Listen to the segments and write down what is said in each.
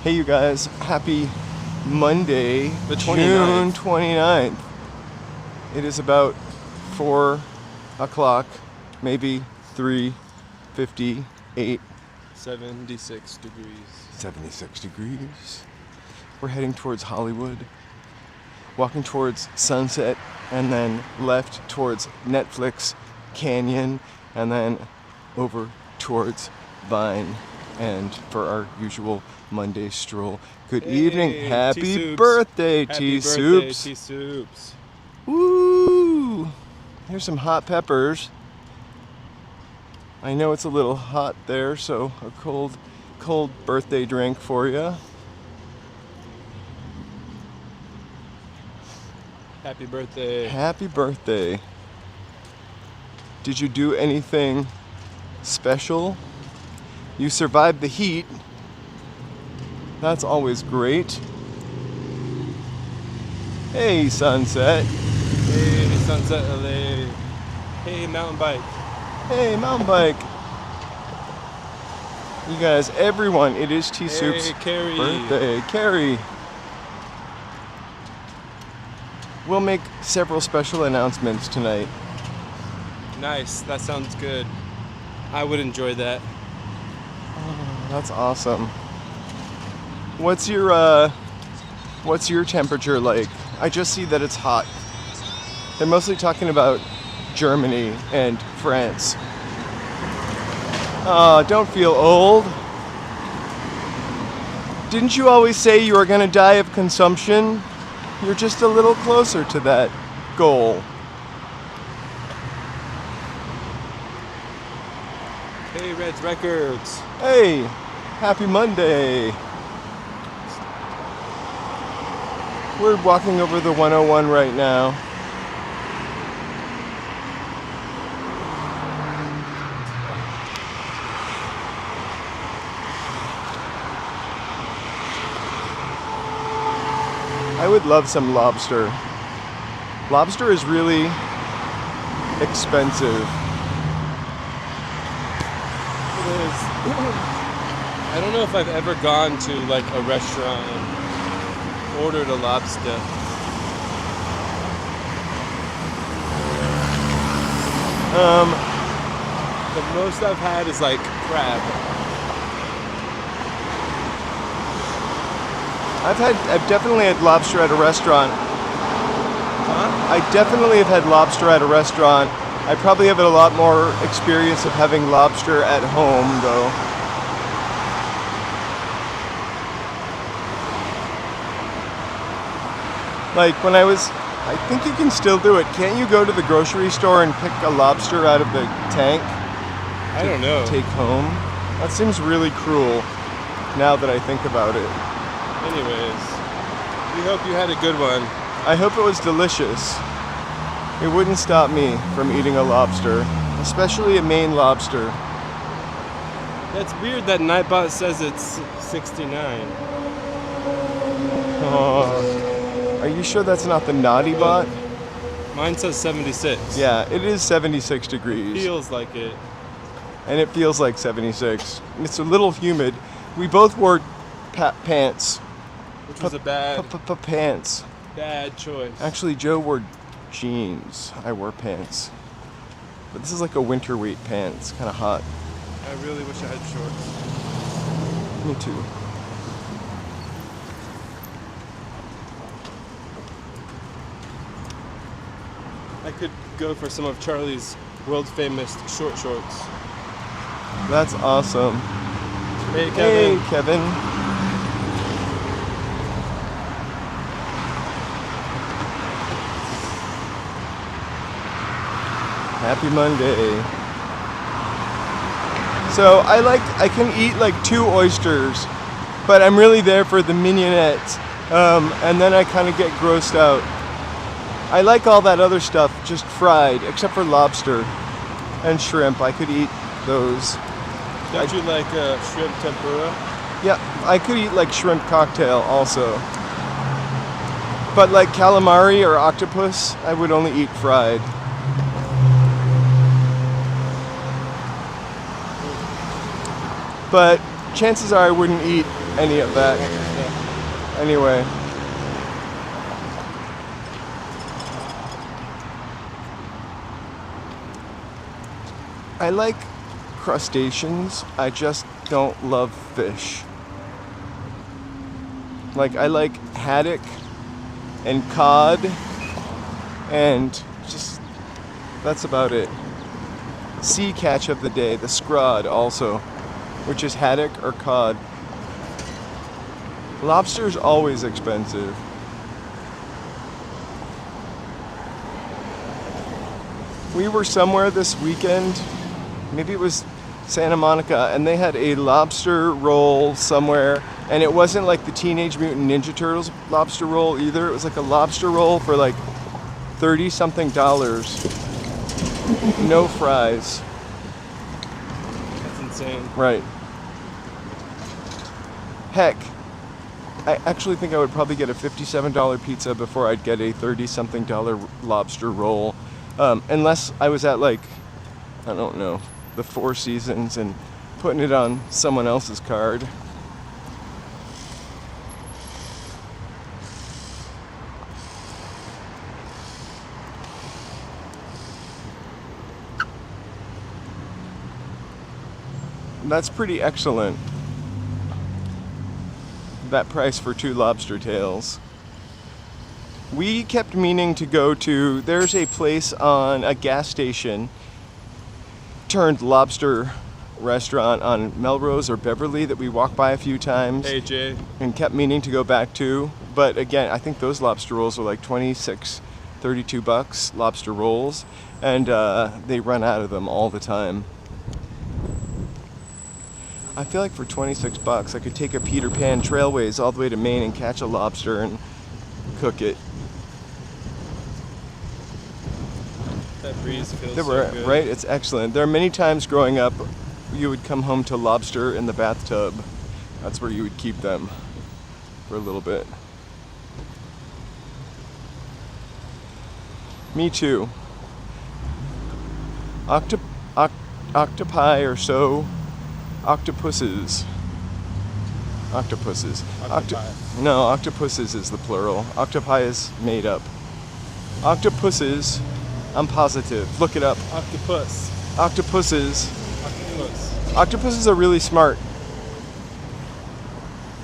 Hey you guys, happy Monday, The June 29th. 29th. It is about 4 o'clock, maybe 3:58, 76 degrees. 76 degrees. We're heading towards Hollywood, walking towards Sunset, and then left towards Netflix Canyon, and then over towards Vine, and for our usual Monday stroll. Good evening. Happy T-Soups. birthday, Happy T-Soups. birthday, T-Soups. Woo! Here's some hot peppers. I know it's a little hot there, so a cold birthday drink for you. Happy birthday. Happy birthday. Did you do anything special? You survived the heat. That's always great. Hey, Sunset. Hey, Sunset LA. Hey, mountain bike. Hey, mountain bike. You guys, everyone, it is T-Soup's Hey, Carrie. birthday. Carrie. We'll make several special announcements tonight. Nice, that sounds good. I would enjoy that. That's awesome. What's your temperature like? I just see that it's hot. They're mostly talking about Germany and France. Don't feel old. Didn't you always say you were gonna die of consumption? You're just a little closer to that goal. Hey, Reds Records. Hey, happy Monday. We're walking over the 101 right now. I would love some lobster. Lobster is really expensive. It is. I don't know if I've ever gone to like a restaurant and ordered a lobster. The most I've had is like crab. I've definitely had lobster at a restaurant. Huh? I definitely have had lobster at a restaurant. I probably have a lot more experience of having lobster at home, though. Like when I think you can still do it. Can't you go to the grocery store and pick a lobster out of the tank? I don't know. Take home? That seems really cruel now that I think about it. Anyways, we hope you had a good one. I hope it was delicious. It wouldn't stop me from eating a lobster, especially a Maine lobster. That's weird that Nightbot says it's 69. Are you sure that's not the naughty bot? Mine says 76. Yeah, it is 76 degrees. Feels like it. And it feels like 76. It's a little humid. We both wore pants. Which was a bad Pants. choice. Actually, Joe wore jeans. I wore pants. But this is like a winter weight pants. Kind of hot. I really wish I had shorts. Me too. I could go for some of Charlie's world famous short shorts. That's awesome. Hey, Kevin. Hey, Kevin. Happy Monday. So I can eat like 2 oysters, but I'm really there for the mignonette, and then I kind of get grossed out. I like all that other stuff just fried, except for lobster and shrimp. I could eat those. Don't you like shrimp tempura? Yeah, I could eat like shrimp cocktail also. But like calamari or octopus, I would only eat fried. But chances are I wouldn't eat any of that. Anyway. I like crustaceans. I just don't love fish. Like, I like haddock and cod and just, that's about it. Sea catch of the day, the scrod also, which is haddock or cod. Lobster's always expensive. We were somewhere this weekend, maybe it was Santa Monica, and they had a lobster roll somewhere, and it wasn't like the Teenage Mutant Ninja Turtles lobster roll either. It was like a lobster roll for like $30-something. No fries. That's insane. Right. Heck, I actually think I would probably get a $57 pizza before I'd get a $30-something lobster roll. Unless I was at, like, I don't know, the Four Seasons and putting it on someone else's card. That's pretty excellent. That price for 2 lobster tails. We kept meaning to go to, there's a place on a gas station turned lobster restaurant on Melrose or Beverly that we walked by a few times. Hey, Jay. And kept meaning to go back to. But again, I think those lobster rolls are like $26, $32 lobster rolls. And they run out of them all the time. I feel like for $26 I could take a Peter Pan Trailways all the way to Maine and catch a lobster and cook it. That breeze feels so good. Right? It's excellent. There are many times growing up you would come home to lobster in the bathtub. That's where you would keep them for a little bit. Me too. Octopi or so. Octopuses. Octopuses. No, octopuses is the plural. Octopi is made up. Octopuses, I'm positive. Look it up. Octopus. Octopuses. Octopus. Octopuses are really smart.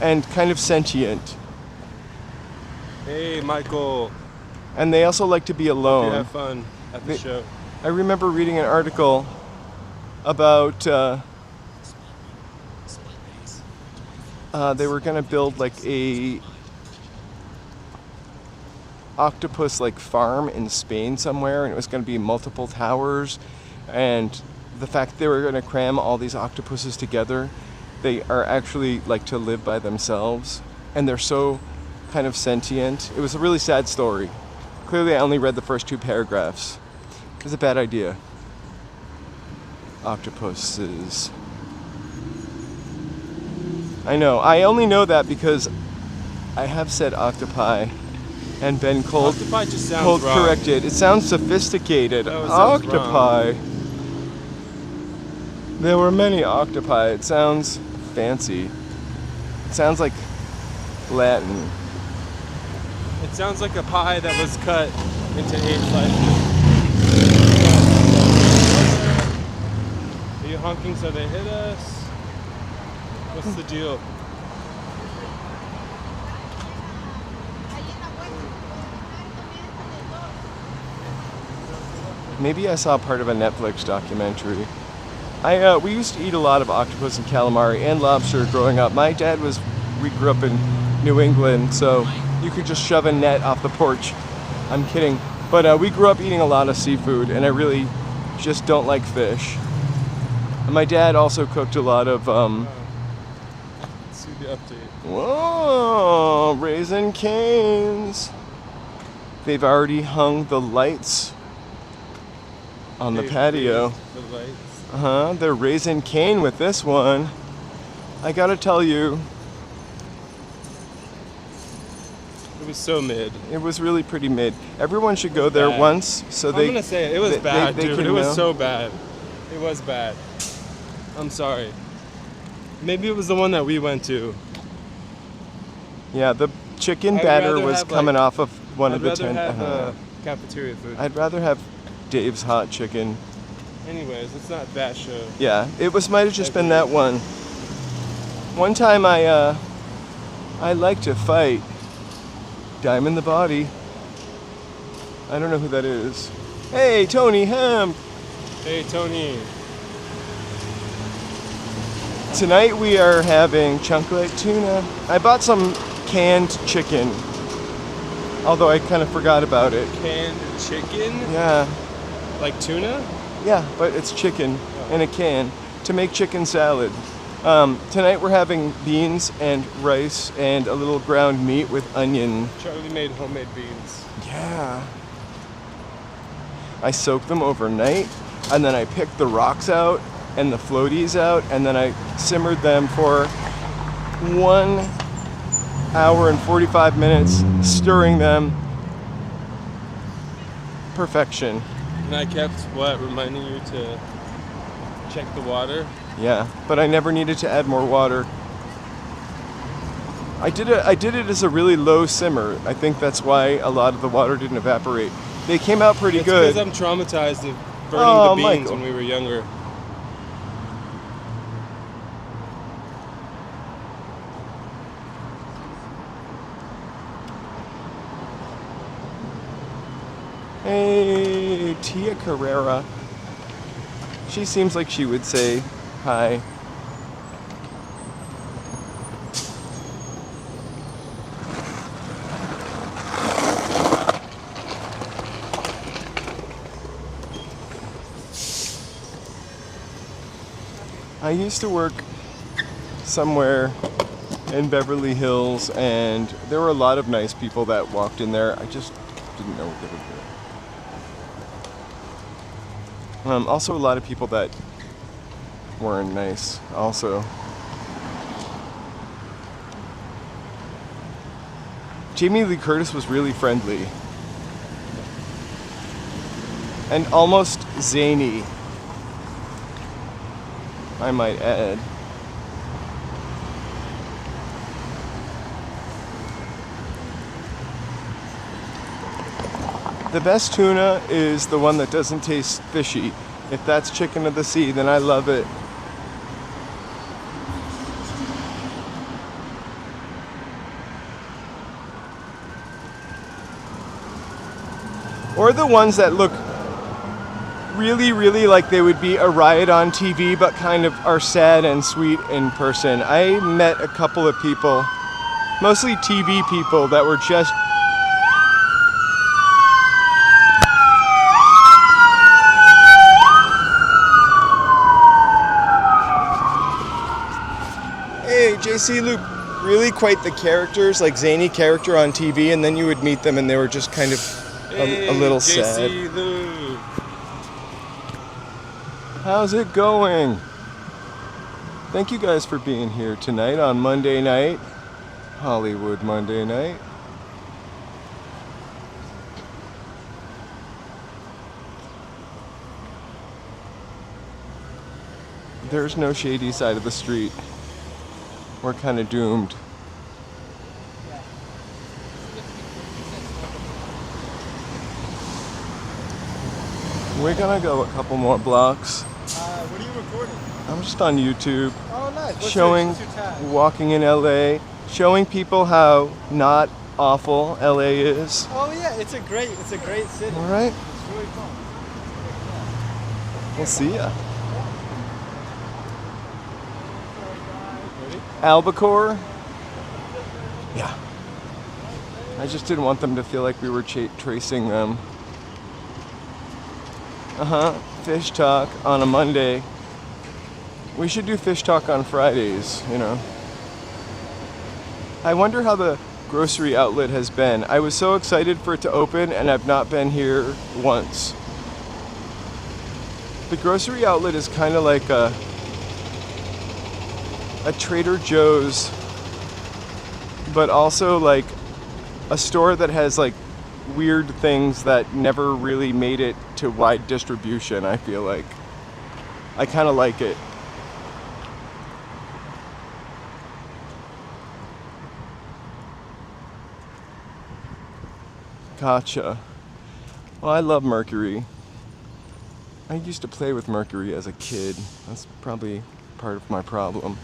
And kind of sentient. Hey, Michael. And they also like to be alone. You have fun at the show. I remember reading an article about they were gonna build like a octopus like farm in Spain somewhere, and it was gonna be multiple towers, and the fact they were gonna cram all these octopuses together, they are actually like to live by themselves, and they're so kind of sentient. It was a really sad story. Clearly I only read the first 2 paragraphs. It was a bad idea. Octopuses. I know. I only know that because I have said octopi and been cold just sounds wrong. corrected. It sounds sophisticated. No, it sounds Octopi. There were many octopi. It sounds fancy. It sounds like Latin. It sounds like a pie that was cut into 8 slices. Are you honking so they hit us? What's the deal? Maybe I saw part of a Netflix documentary. We used to eat a lot of octopus and calamari and lobster growing up. We grew up in New England, so you could just shove a net off the porch. I'm kidding. But we grew up eating a lot of seafood, and I really just don't like fish. And my dad also cooked a lot of Let's see the update. Whoa, Raisin Canes. They've already hung the lights on the patio. The lights. They're Raisin Cane with this one. I gotta tell you, It was so mid. it was really pretty mid. Everyone should go there Bad. once so I'm they. gonna say it was they- bad, they dude. can It was know. so bad. It was bad. I'm sorry. Maybe it was the one that we went to. Yeah, the chicken I'd batter rather was have, coming like- off of one I'd of the rather 10. have cafeteria food. I'd rather have Dave's hot chicken. Anyways, it's not that show. Yeah, it might have just been that one. One time I like to fight. Diamond the Body. I don't know who that is. Hey, Tony Ham. Hey, Tony. Tonight we are having chunklet tuna. I bought some canned chicken, although I kind of forgot about it. Canned chicken? Yeah, Like tuna? yeah, but it's chicken in a can to make chicken salad. Tonight we're having beans and rice and a little ground meat with onion. Charlie made homemade beans. Yeah. I soaked them overnight, and then I picked the rocks out and the floaties out, and then I simmered them for 1 hour and 45 minutes, stirring them. Perfection. And I kept, reminding you to check the water? Yeah, but I never needed to add more water. I did it as a really low simmer. I think that's why a lot of the water didn't evaporate. They came out pretty good. Because I'm traumatized of burning Oh, the beans Michael. when we were younger. Hey, Tia Carrera. She seems like she would say hi. I used to work somewhere in Beverly Hills, and there were a lot of nice people that walked in there. I just didn't know what they were doing. Also, a lot of people that weren't nice, also. Jamie Lee Curtis was really friendly. And almost zany, I might add. The best tuna is the one that doesn't taste fishy. If that's chicken of the sea, then I love it. Or the ones that look really, really like they would be a riot on TV, but kind of are sad and sweet in person. I met a couple of people, mostly TV people, that were just JC Loop, really quite the characters, like zany character on TV, and then you would meet them and they were just kind of a little sad. JC Lou. How's it going? Thank you guys for being here tonight on Monday night, Hollywood Monday night. There's no shady side of the street. We're kind of doomed. We're gonna go a couple more blocks. What are you recording? I'm just on YouTube, Oh, nice. What's showing your tag? walking in LA, showing people how not awful LA is. Oh yeah, it's a great city. All right, It's really fun. we'll see ya. Albacore? Yeah. I just didn't want them to feel like we were tracing them. Fish talk on a Monday. We should do fish talk on Fridays, you know. I wonder how the grocery outlet has been. I was so excited for it to open and I've not been here once. The grocery outlet is kind of like a Trader Joe's, but also like a store that has like weird things that never really made it to wide distribution. I feel like I kind of like it. Gotcha. Well, I love mercury. I used to play with mercury as a kid. That's probably part of my problem.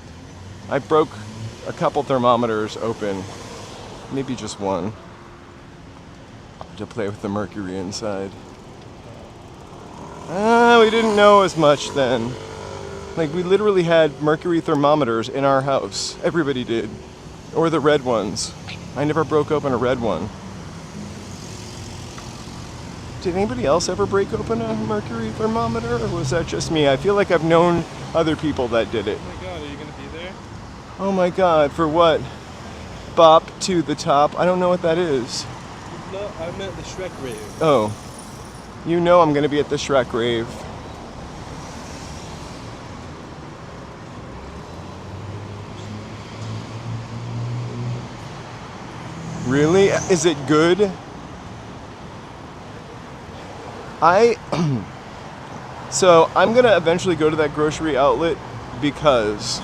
I broke a couple thermometers open, maybe just one, to play with the mercury inside. We didn't know as much then. Like, we literally had mercury thermometers in our house. Everybody did. Or the red ones. I never broke open a red one. Did anybody else ever break open a mercury thermometer, or was that just me? I feel like I've known other people that did it. Oh my god, are you gonna be there? Oh my god, for what? Bop to the top? I don't know what that is. No, I meant the Shrek rave. Oh. You know I'm gonna be at the Shrek rave. Really? Is it good? So I'm gonna eventually go to that grocery outlet because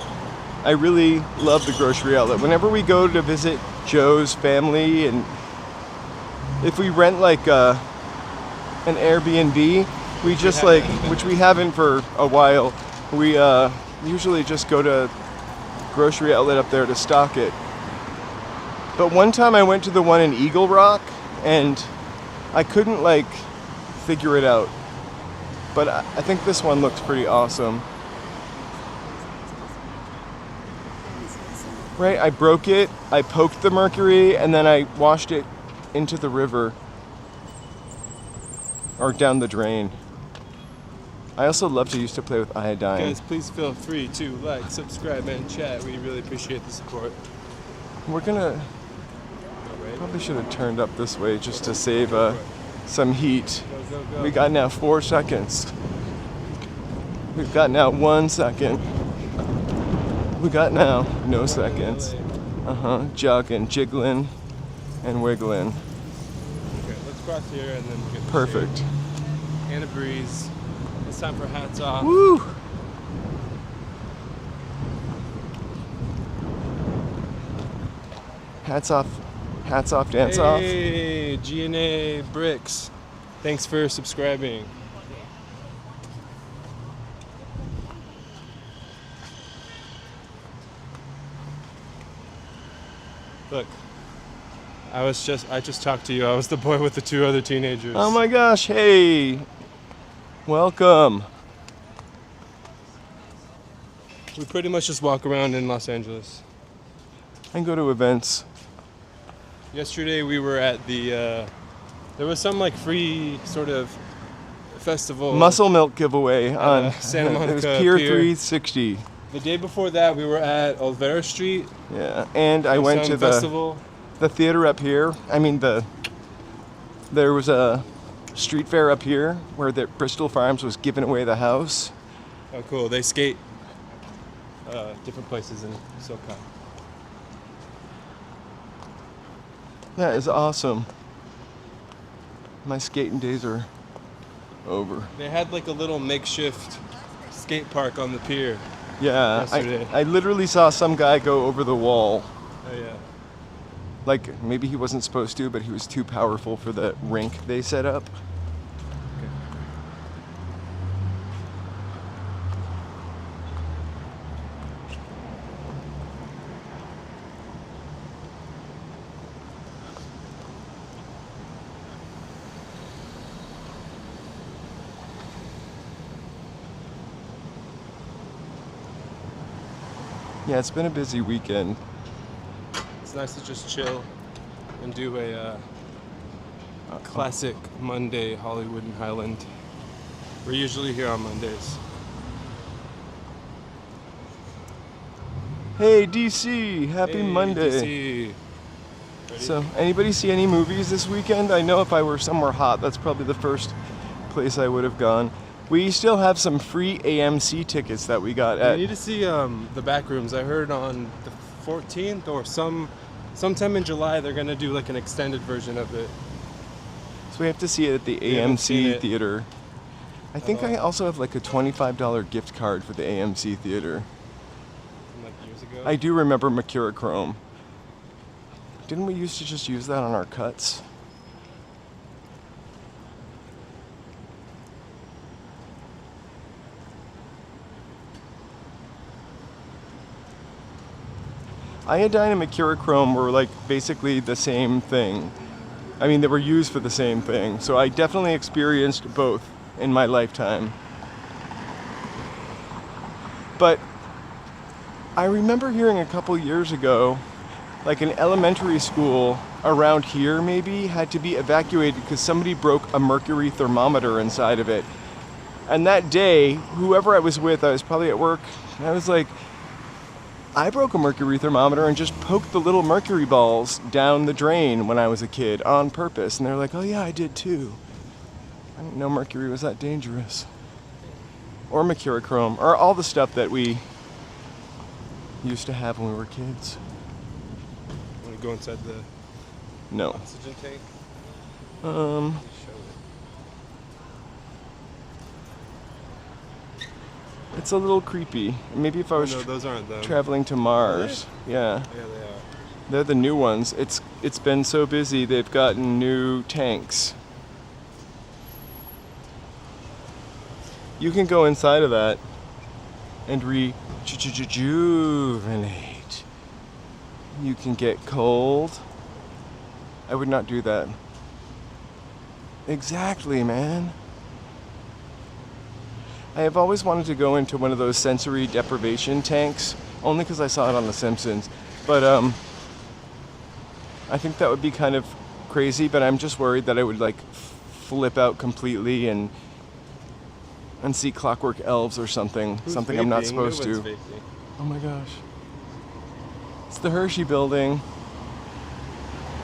I really love the grocery outlet. Whenever we go to visit Joe's family, and if we rent like an Airbnb, we just like, which we haven't for a while, we usually just go to grocery outlet up there to stock it. But one time I went to the one in Eagle Rock and I couldn't like figure it out. But I think this one looks pretty awesome. Right, I broke it, I poked the mercury, and then I washed it into the river. Or down the drain. I also love to used to play with iodine. Guys, please feel free to like, subscribe, and chat. We really appreciate the support. We're gonna... Probably should have turned up this way just to save some heat. Go, go, go. We got now 4 seconds. We've got now 1 second. We got now no seconds. Jogging, jiggling, and wiggling. Okay, let's cross here and then get the Perfect. shade and a breeze. It's time for hats off. Woo! Hats off, dance off. Hey, G&A Bricks. Thanks for subscribing. Look, I just talked to you. I was the boy with the 2 other teenagers. Oh my gosh, hey! Welcome. We pretty much just walk around in Los Angeles. And go to events. Yesterday we were at the, there was some like free sort of festival. Muscle milk giveaway on Santa Monica it was Pier Pier. 360. The day before that we were at Olvera Street. Yeah, and I went to festival. the theater up here. I mean there was a street fair up here where the Bristol Farms was giving away the house. Oh, cool. They skate different places in SoCal. That is awesome. My skating days are over. They had like a little makeshift skate park on the pier. Yeah, Yesterday. I literally saw some guy go over the wall. Oh yeah. Like, maybe he wasn't supposed to, but he was too powerful for the rink they set up. Yeah, it's been a busy weekend. It's nice to just chill and do a classic Monday Hollywood and Highland. We're usually here on Mondays. Hey, DC, happy Hey, Monday. DC. Ready? So, anybody see any movies this weekend? I know if I were somewhere hot, that's probably the first place I would have gone. We still have some free AMC tickets that we got We at. need to see the back rooms. I heard on the 14th or sometime in July they're gonna do like an extended version of it. So we have to see it at the We haven't seen AMC it. theater. I think I also have like a $25 gift card for the AMC theater. From like years ago. I do remember Mercurochrome. Didn't we used to just use that on our cuts? Iodine and mercurochrome were like basically the same thing. I mean, they were used for the same thing. So I definitely experienced both in my lifetime. But I remember hearing a couple years ago, like an elementary school around here maybe had to be evacuated because somebody broke a mercury thermometer inside of it. And that day, whoever I was with, I was probably at work, and I was like, I broke a mercury thermometer and just poked the little mercury balls down the drain when I was a kid on purpose. And they're like, oh yeah, I did too. I didn't know mercury was that dangerous. Or mercurochrome, or all the stuff that we used to have when we were kids. Want to go inside the No. oxygen tank? Um, Show it. it's a little creepy. Maybe if I was No, those aren't them. traveling to Mars. Yeah. Yeah, they are. They're the new ones. It's been so busy they've gotten new tanks. You can go inside of that and rejuvenate. You can get cold. I would not do that. Exactly, man. I have always wanted to go into one of those sensory deprivation tanks, only because I saw it on The Simpsons. But I think that would be kind of crazy, but I'm just worried that I would like flip out completely and see clockwork elves or something. Who's something I'm not vaping? supposed No to. one's vaping. Oh my gosh. It's the Hershey building.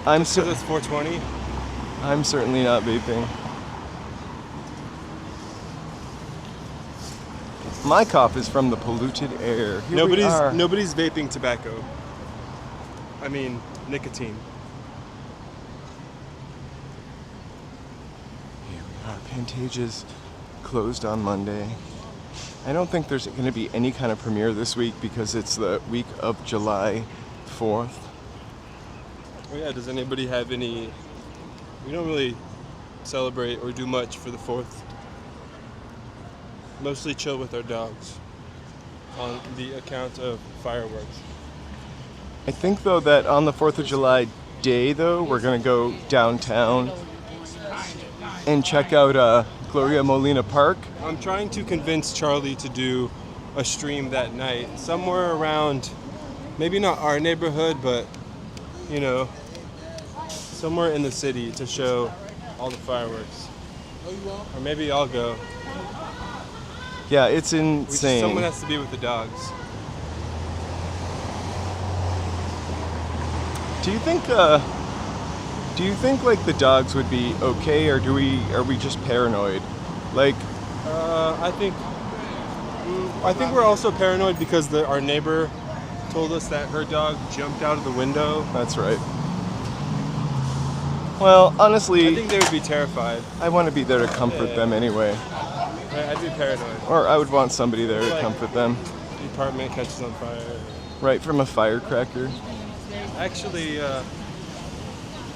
I'm So that's 420. I'm certainly not vaping. My cough is from the polluted air. Here we are. Nobody's vaping tobacco. I mean, nicotine. Here we are. Pantages closed on Monday. I don't think there's going to be any kind of premiere this week because it's the week of July 4th. Oh yeah, does anybody have any... We don't really celebrate or do much for the 4th. Mostly chill with our dogs on the account of fireworks. I think, though, that on the 4th of July day, though, we're going to go downtown and check out Gloria Molina Park. I'm trying to convince Charlie to do a stream that night, somewhere around, maybe not our neighborhood, but, you know, somewhere in the city to show all the fireworks. Or maybe I'll go. Yeah, it's insane. Someone has to be with the dogs. Do you think like the dogs would be okay, or are we just paranoid? Like, I think we're also paranoid because our neighbor told us that her dog jumped out of the window. that's right. Well, honestly, I think they would be terrified. I want to be there to comfort them anyway. I'd be paranoid. Or I would want somebody there to Like- comfort them. The apartment catches on fire. Right from a firecracker. Actually,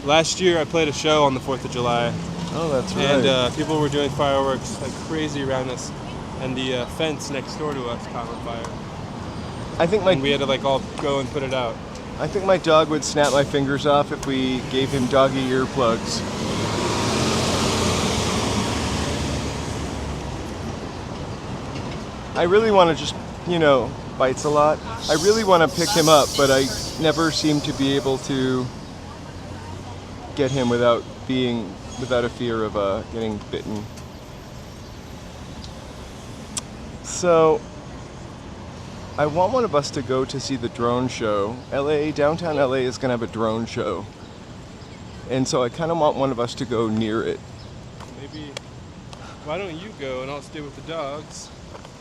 last year I played a show on the 4th of July, Oh, that's right. and people were doing fireworks like crazy around us, and the fence next door to us caught on fire. I think And we had to like all go and put it out. I think my dog would snap my fingers off if we gave him doggy earplugs. I really want to just, bites a lot. I really want to pick him up, but I never seem to be able to get him without a fear of getting bitten. So, I want one of us to go to see the drone show. Downtown LA is going to have a drone show. And so I kind of want one of us to go near it. Maybe, why don't you go and I'll stay with the dogs,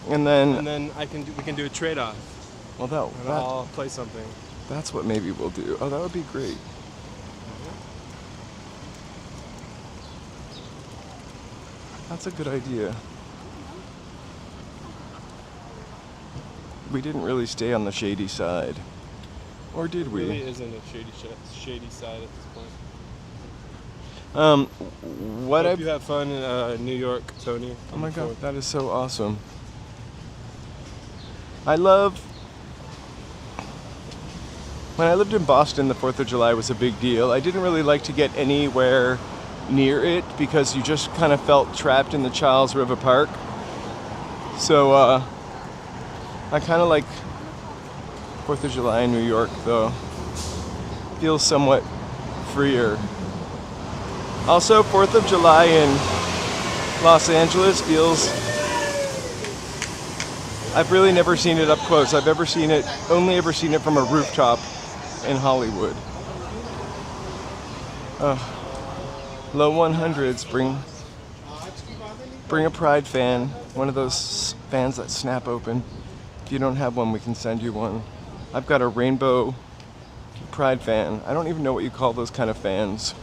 And then, and then we can do a trade-off, and I'll play something. that's what maybe we'll do. Oh, that would be great. That's a good idea. We didn't really stay on the shady side. Or did It we? really isn't a shady side at this point. What Hope I you have fun in New York, Tony. Oh my god, that is so awesome. I love When I lived in Boston, the 4th of July was a big deal. I didn't really like to get anywhere near it because you just kind of felt trapped in the Charles River Park. So I kind of like 4th of July in New York, though. Feels somewhat freer. Also, 4th of July in Los Angeles feels... I've really never seen it up close. I've only ever seen it from a rooftop in Hollywood. Low 100s, bring a Pride fan, one of those fans that snap open. If you don't have one, we can send you one. I've got a rainbow Pride fan. I don't even know what you call those kind of fans.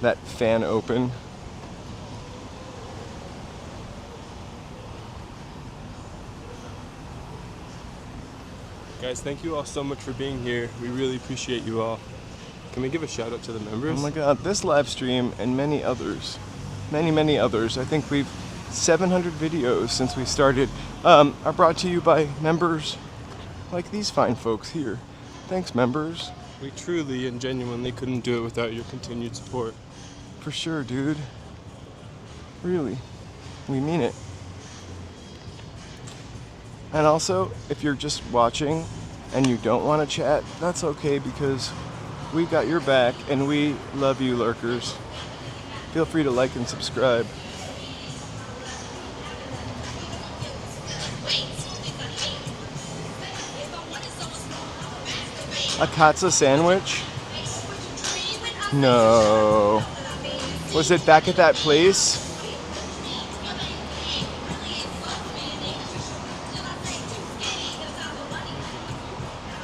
That fan open. Guys, thank you all so much for being here. We really appreciate you all. Can we give a shout out to the members? Oh my god, this live stream and many others. Many others. I think we've 700 videos since we started are brought to you by members like these fine folks here. Thanks, members. We truly and genuinely couldn't do it without your continued support. For sure, dude. Really. We mean it. And also, if you're just watching and you don't want to chat, that's okay because we got your back and we love you, lurkers. Feel free to like and subscribe. A katza sandwich? No. Was it back at that place?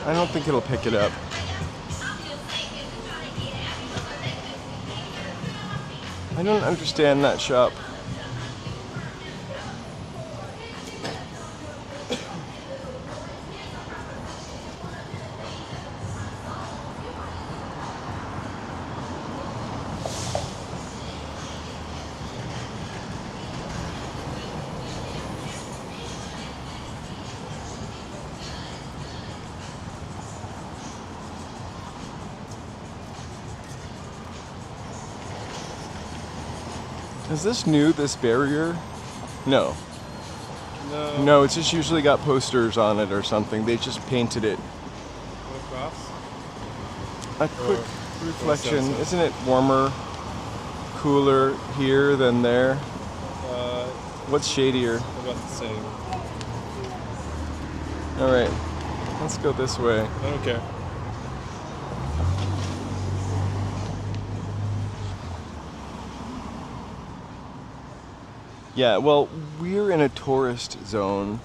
I don't think it'll pick it up. I don't understand that shop. Is this new, this barrier? No. No, it's just usually got posters on it or something. They just painted it. Across? A quick reflection. Isn't it warmer, cooler here than there? What's shadier? About the same. Alright, let's go this way. I don't care. Yeah, well, we're in a tourist zone,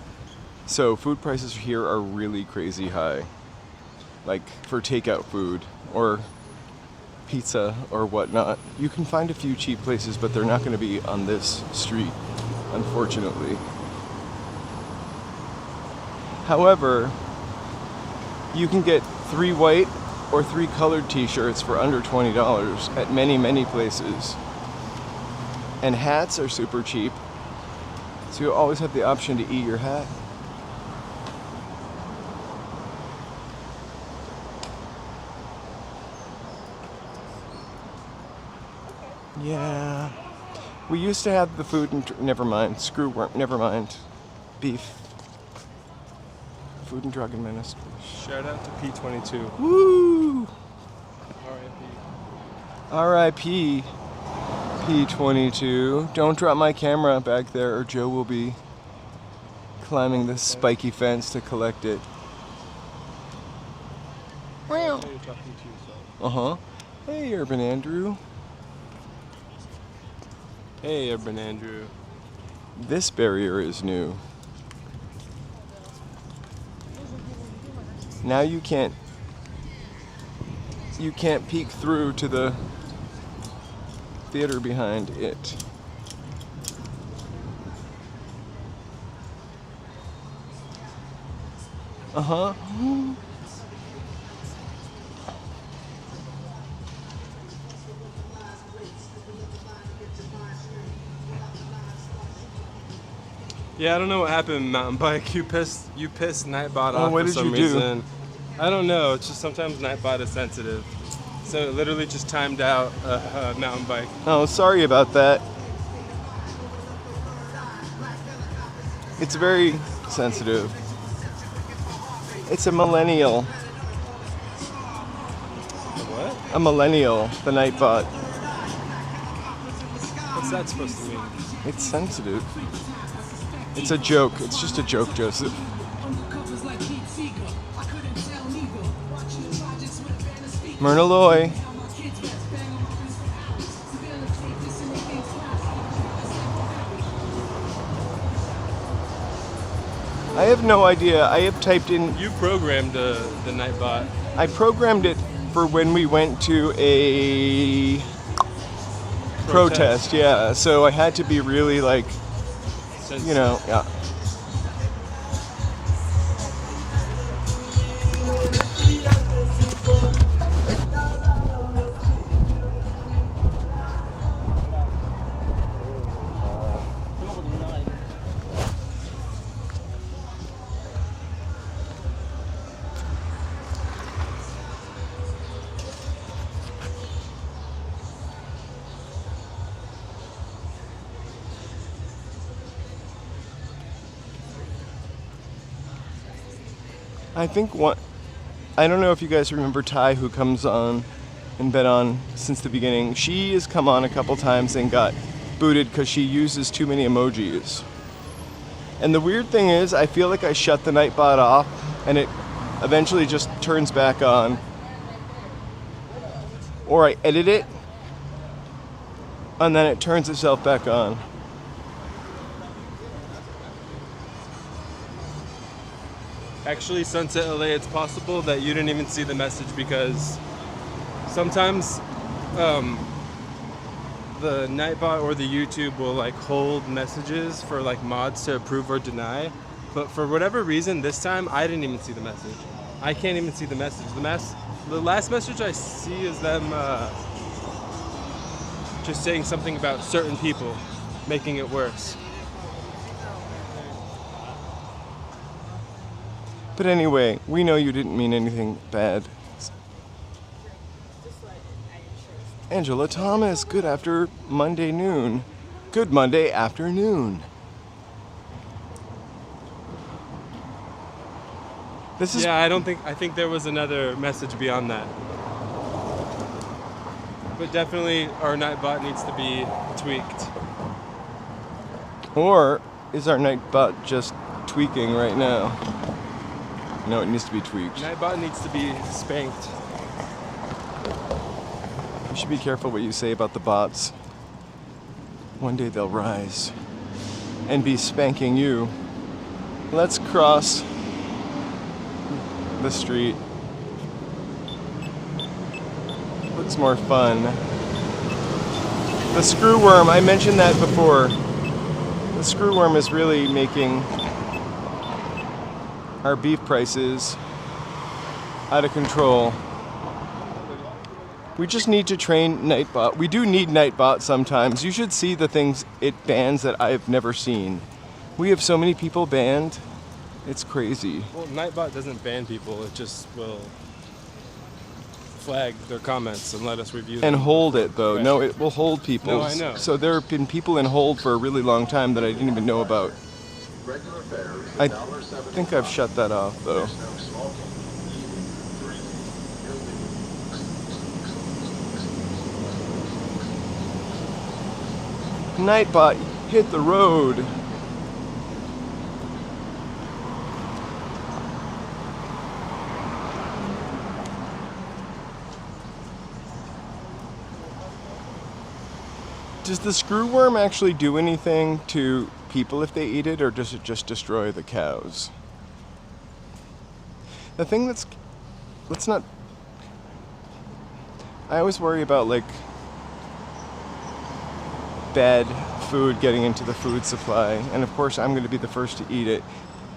so food prices here are really crazy high. Like for takeout food or pizza or whatnot. You can find a few cheap places, but they're not going to be on this street, unfortunately. However, you can get 3 white or 3 colored t-shirts for under $20 at many places. And hats are super cheap, so you always have the option to eat your hat. Yeah. We used to have the food and... never mind. Screw worm. Never mind. Beef. Food and Drug Administration. Shout out to P22. Woo! R.I.P. R.I.P. P22. Don't drop my camera back there or Joe will be climbing this spiky fence to collect it. You're talking to yourself. Uh-huh. Hey, Urban Andrew. Hey, Urban Andrew. This barrier is new. Now you can't peek through to the theater behind it. Uh-huh. Yeah, I don't know what happened, mountain bike. You pissed Nightbot off what for did some you do? reason. I don't know. It's just sometimes Nightbot is sensitive. So it literally just timed out a mountain bike. Oh, sorry about that. It's very sensitive. It's a millennial. What? A millennial, the Nightbot. What's that supposed to mean? It's sensitive. It's a joke. It's just a joke, Joseph. Myrna Loy. I have no idea. I have typed in. You programmed the Nightbot. I programmed it for when we went to a protest. Yeah. So I had to be really like, you know, yeah. I think I don't know if you guys remember Ty, who comes on and been on since the beginning. She has come on a couple times and got booted because she uses too many emojis. And the weird thing is, I feel like I shut the Nightbot off and it eventually just turns back on. Or I edit it and then it turns itself back on. Actually, Sunset LA, it's possible that you didn't even see the message because sometimes the Nightbot or the YouTube will like hold messages for like mods to approve or deny. But for whatever reason, this time I didn't even see the message. I can't even see the message. The last message I see is them just saying something about certain people, making it worse. But anyway, we know you didn't mean anything bad. Angela Thomas, good after Monday noon. Good Monday afternoon. This is Yeah, I think there was another message beyond that. But definitely our Nightbot needs to be tweaked. Or is our Nightbot just tweaking right now? No, it needs to be tweaked. Nightbot needs to be spanked. You should be careful what you say about the bots. One day they'll rise and be spanking you. Let's cross the street. Looks more fun. The screwworm, I mentioned that before. The screwworm is really making our beef prices out of control. We just need to train Nightbot. We do need Nightbot sometimes. You should see the things it bans that I've never seen. We have so many people banned. It's crazy. Well, Nightbot doesn't ban people. It just will flag their comments and let us review them. And hold it, though. Right. No, it will hold people. No, I know. So there have been people in hold for a really long time that I didn't even know about. I think I've shut that off, though. Nightbot, hit the road. Does the screwworm actually do anything to people if they eat it, or does it just destroy the cows? The thing let's not, I always worry about like bad food getting into the food supply, and of course I'm going to be the first to eat it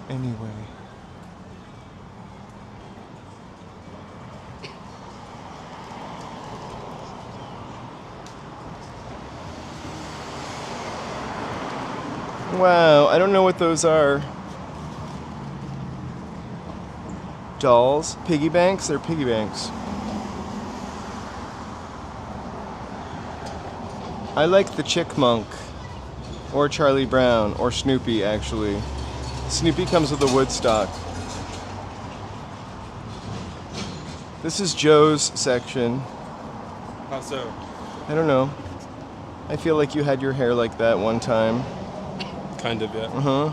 anyway. Wow, I don't know what those are. Dolls? Piggy banks? They're piggy banks. I like the Chickmunk. Or Charlie Brown. Or Snoopy, actually. Snoopy comes with a Woodstock. This is Joe's section. How so? I don't know. I feel like you had your hair like that one time. Kind of, yeah. Uh-huh.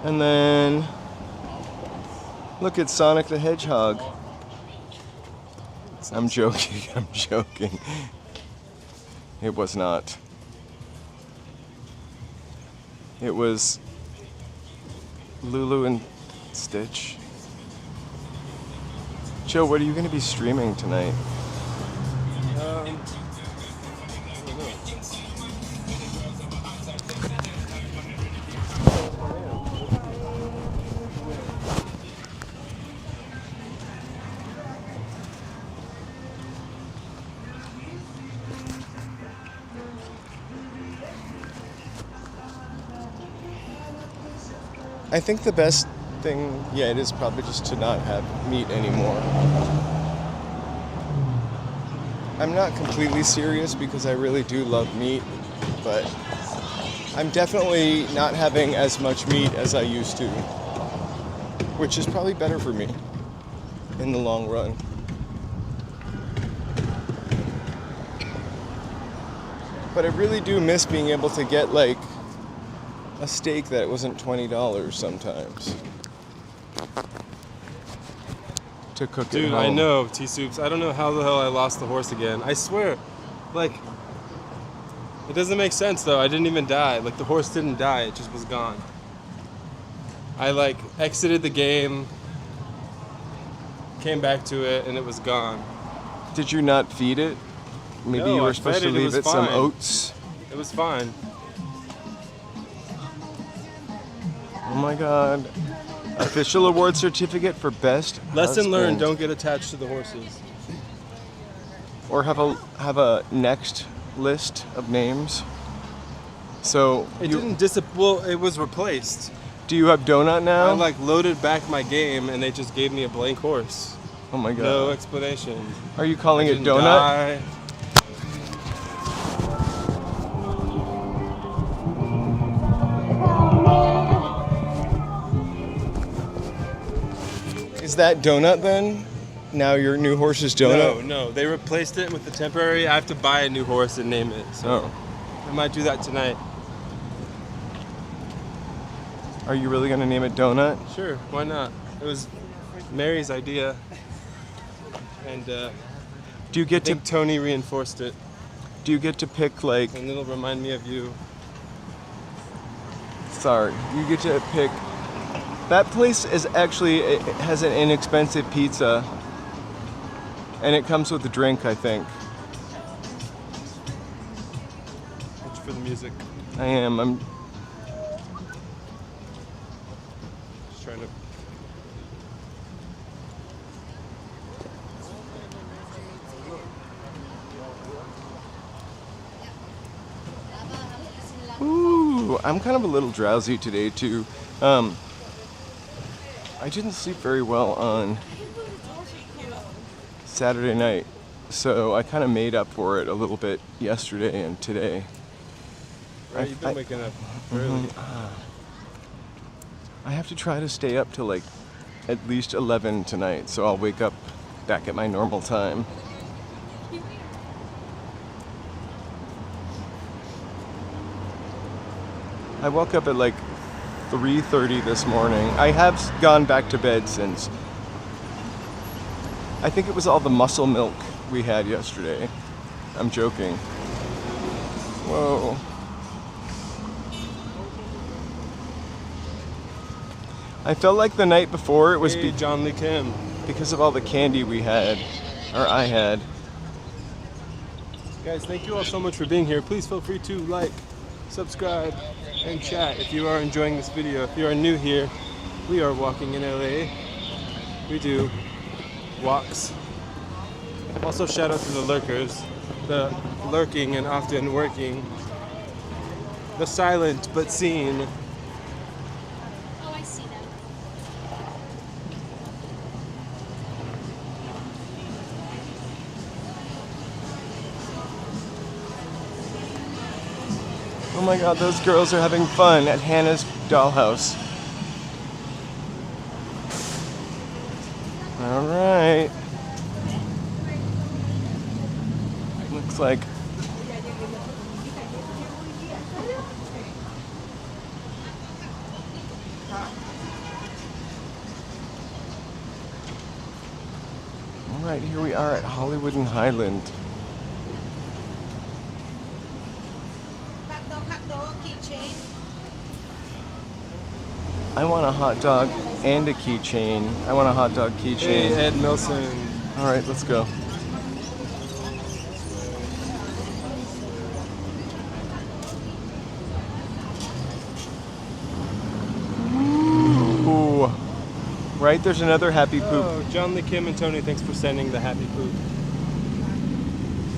And then... look at Sonic the Hedgehog. I'm joking, I'm joking. It was not. It was Lulu and Stitch. Joe, what are you going to be streaming tonight? I don't know. I think the best thing, yeah, it is probably just to not have meat anymore. I'm not completely serious because I really do love meat, but I'm definitely not having as much meat as I used to, which is probably better for me in the long run. But I really do miss being able to get like a steak that wasn't $20 sometimes to cook Dude, at home. I know, T-Soups. I don't know how the hell I lost the horse again. I swear, like, it doesn't make sense though. I didn't even die. Like, the horse didn't die. It just was gone. I, like, exited the game, came back to it, and it was gone. Did you not feed it? Maybe No, you were I supposed fed to it. It leave was it some fine. oats. It was fine. Oh my god. Official award certificate for best Lesson learned, husband. don't get attached to the horses. Or have a next list of names. So It didn't well, it was replaced. do you have Donut now? I, like, loaded back my game, and they just gave me a blank horse. Oh my god. No explanation. Are you calling I it didn't Donut? die. Is that Donut then? Now your new horse is Donut? No. They replaced it with the temporary. I have to buy a new horse and name it. So Oh. I might do that tonight. Are you really gonna name it Donut? Sure, why not? It was Mary's idea. And Do you I get to think Tony reinforced it. pick like And it'll remind me of you. sorry, you get to pick that place is actually it has an inexpensive pizza and it comes with a drink, I think. Much for the music. I'm Just trying to. Ooh, I'm kind of a little drowsy today too. I didn't sleep very well on Saturday night, so I kind of made up for it a little bit yesterday and today. Right, you've been waking up early. I have to try to stay up till like at least 11 tonight, so I'll wake up back at my normal time. I woke up at like 3:30 this morning. I have gone back to bed since. I think it was all the muscle milk we had yesterday. I'm joking. Whoa. I felt like the night before it was Hey, John Lee Kim. because of all the candy we had, or I had. Guys, thank you all so much for being here. Please feel free to like, subscribe, and chat if you are enjoying this video. If you are new here, we are walking in LA. We do walks. Also, shout out to the lurkers, the lurking and often working, the silent but seen. Oh, I see that. Oh my god, those girls are having fun at Hannah's dollhouse. Alright. Looks like alright, here we are at Hollywood and Highland. I want a hot dog and a keychain. I want a hot dog keychain. Hey, Ed Milson. Alright, let's go. Ooh. Right, there's another happy poop. Oh, John Lee Kim and Tony, thanks for sending the happy poop.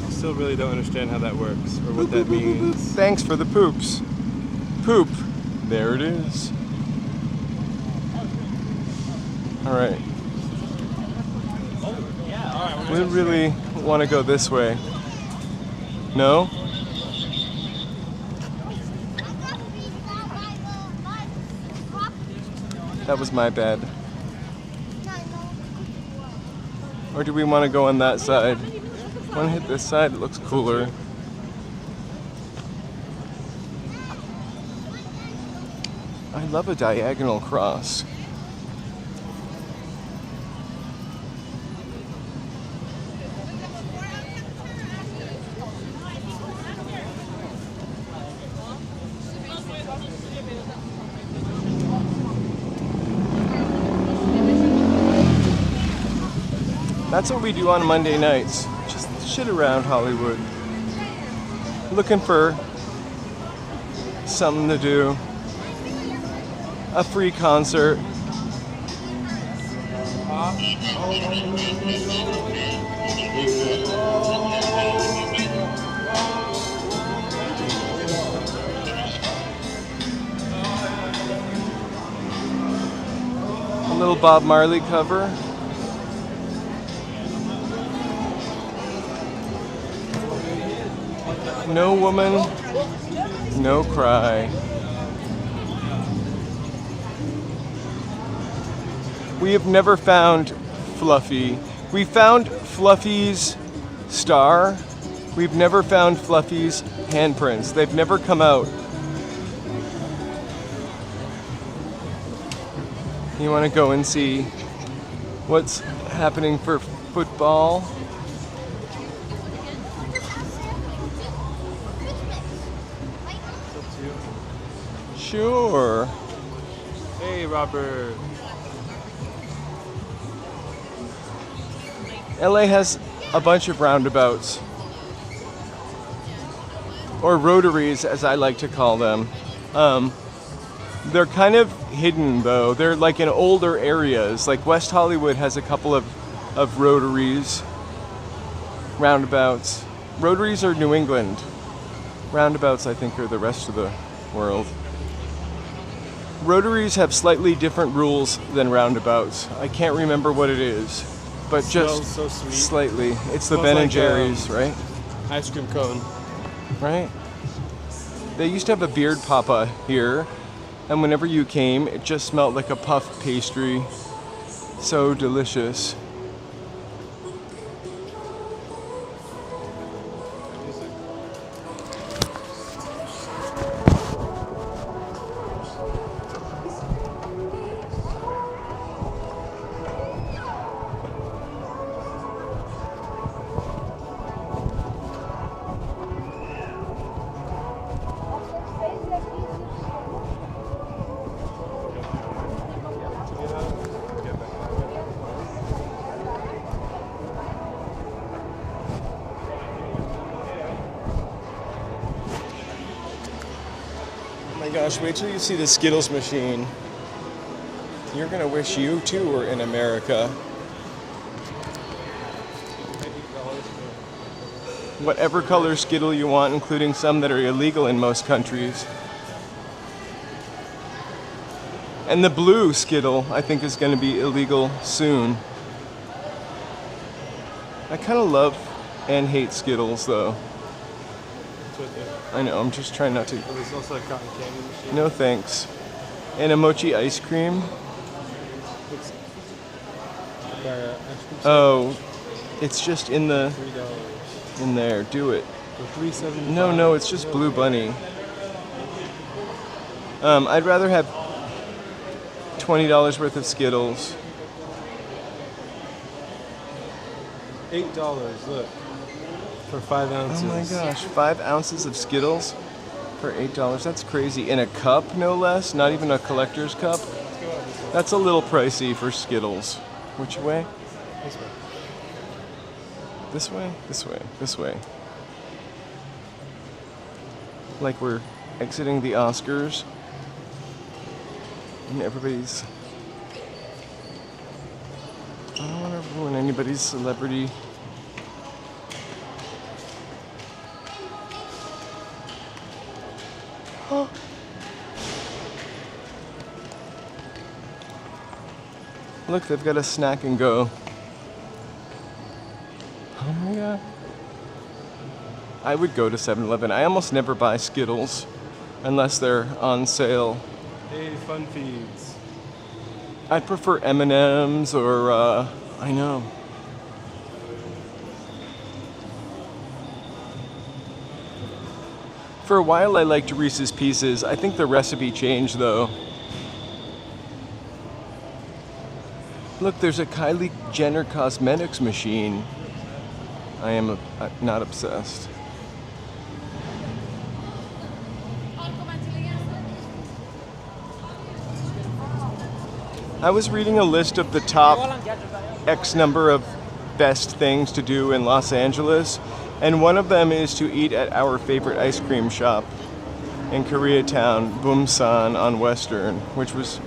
I still really don't understand how that works or what that means. Thanks for the poops. Poop. There it is. Alright. We really want to go this way. No? That was my bad. Or do we want to go on that side? Want to hit this side? It looks cooler. I love a diagonal cross. That's what we do on Monday nights. Just shit around Hollywood. Looking for something to do. A free concert. A little Bob Marley cover. No woman, no cry. We have never found Fluffy. We found Fluffy's star. We've never found Fluffy's handprints. They've never come out. You want to go and see what's happening for football? Sure. Hey, Robert. LA has a bunch of roundabouts. Or rotaries, as I like to call them. They're kind of hidden, though. They're like in older areas. Like West Hollywood has a couple of rotaries. Roundabouts. Rotaries are New England. Roundabouts, I think, are the rest of the world. Rotaries have slightly different rules than roundabouts. I can't remember what it is, but just so sweet. Slightly. It's the Smells Ben and like, Jerry's, right? Ice cream cone. Right? They used to have a beard papa here, and whenever you came, it just smelled like a puff pastry. So delicious. Gosh, wait till you see the Skittles machine. You're gonna wish you too were in America. Whatever color Skittle you want, including some that are illegal in most countries. And the blue Skittle, I think, is gonna be illegal soon. I kinda love and hate Skittles though. right there. I know, I'm just trying not to. Oh, there's also a cotton candy machine. No thanks. And a mochi ice cream. Looks buy a ice cream Oh, it's just in the $3 in there. Do it. for $3.75. No, it's just Blue Bunny. I'd rather have $20 worth of Skittles. $8. Look, for 5 ounces. Oh my gosh, 5 ounces of Skittles for $8. That's crazy. In a cup, no less. Not even a collector's cup. That's a little pricey for Skittles. Which way? This way. This way? This way. This way. Like we're exiting the Oscars. And everybody's... I don't want to ruin anybody's celebrity. Oh. Look, they've got a snack and go. Oh my god. I would go to 7-Eleven. I almost never buy Skittles unless they're on sale. Hey, Fun Feeds. I'd prefer M&M's or, I know. For a while I liked Reese's Pieces. I think the recipe changed though. Look, there's a Kylie Jenner cosmetics machine. I am not obsessed. I was reading a list of the top X number of best things to do in Los Angeles, and one of them is to eat at our favorite ice cream shop in Koreatown, Bumsan on Western, which was,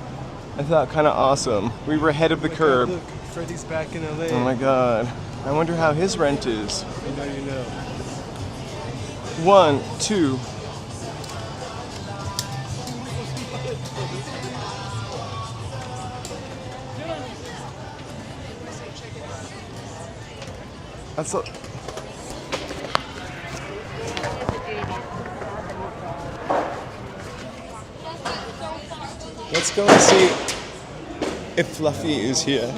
I thought, kind of awesome. We were ahead of the curve. Look, Freddie's back in LA. Oh my god. I wonder how his rent is. You know, you know. 1, 2. That's a... Let's go and see if Fluffy is here.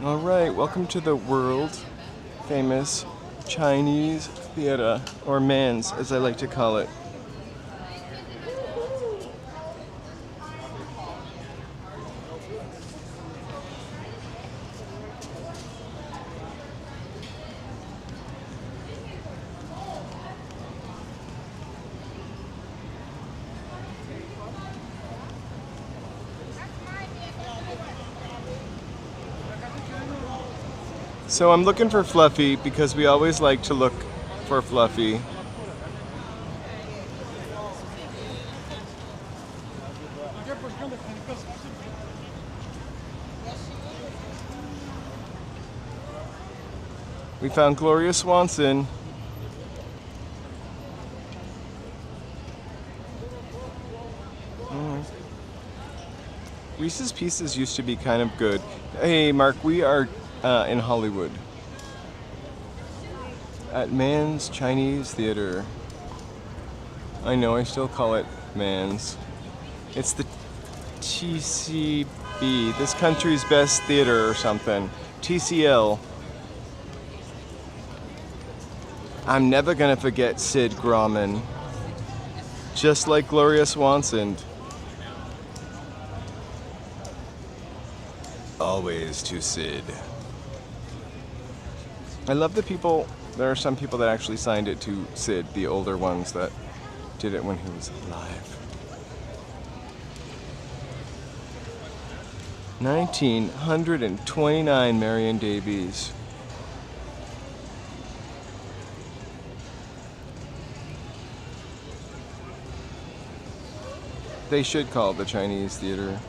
All right, welcome to the world famous Chinese theater, or Man's as I like to call it. So I'm looking for Fluffy because we always like to look for Fluffy. We found Gloria Swanson. Reese's Pieces used to be kind of good. Hey Mark, we are in Hollywood at Man's Chinese Theater. I know, I still call it Man's. It's the TCB, this country's best theater or something. TCL. I'm never gonna forget Sid Grauman. Just like Gloria Swanson. Always to Sid. I love the people, there are some people that actually signed it to Sid, the older ones that did it when he was alive. 1929 Marion Davies. They should call it the Chinese Theater.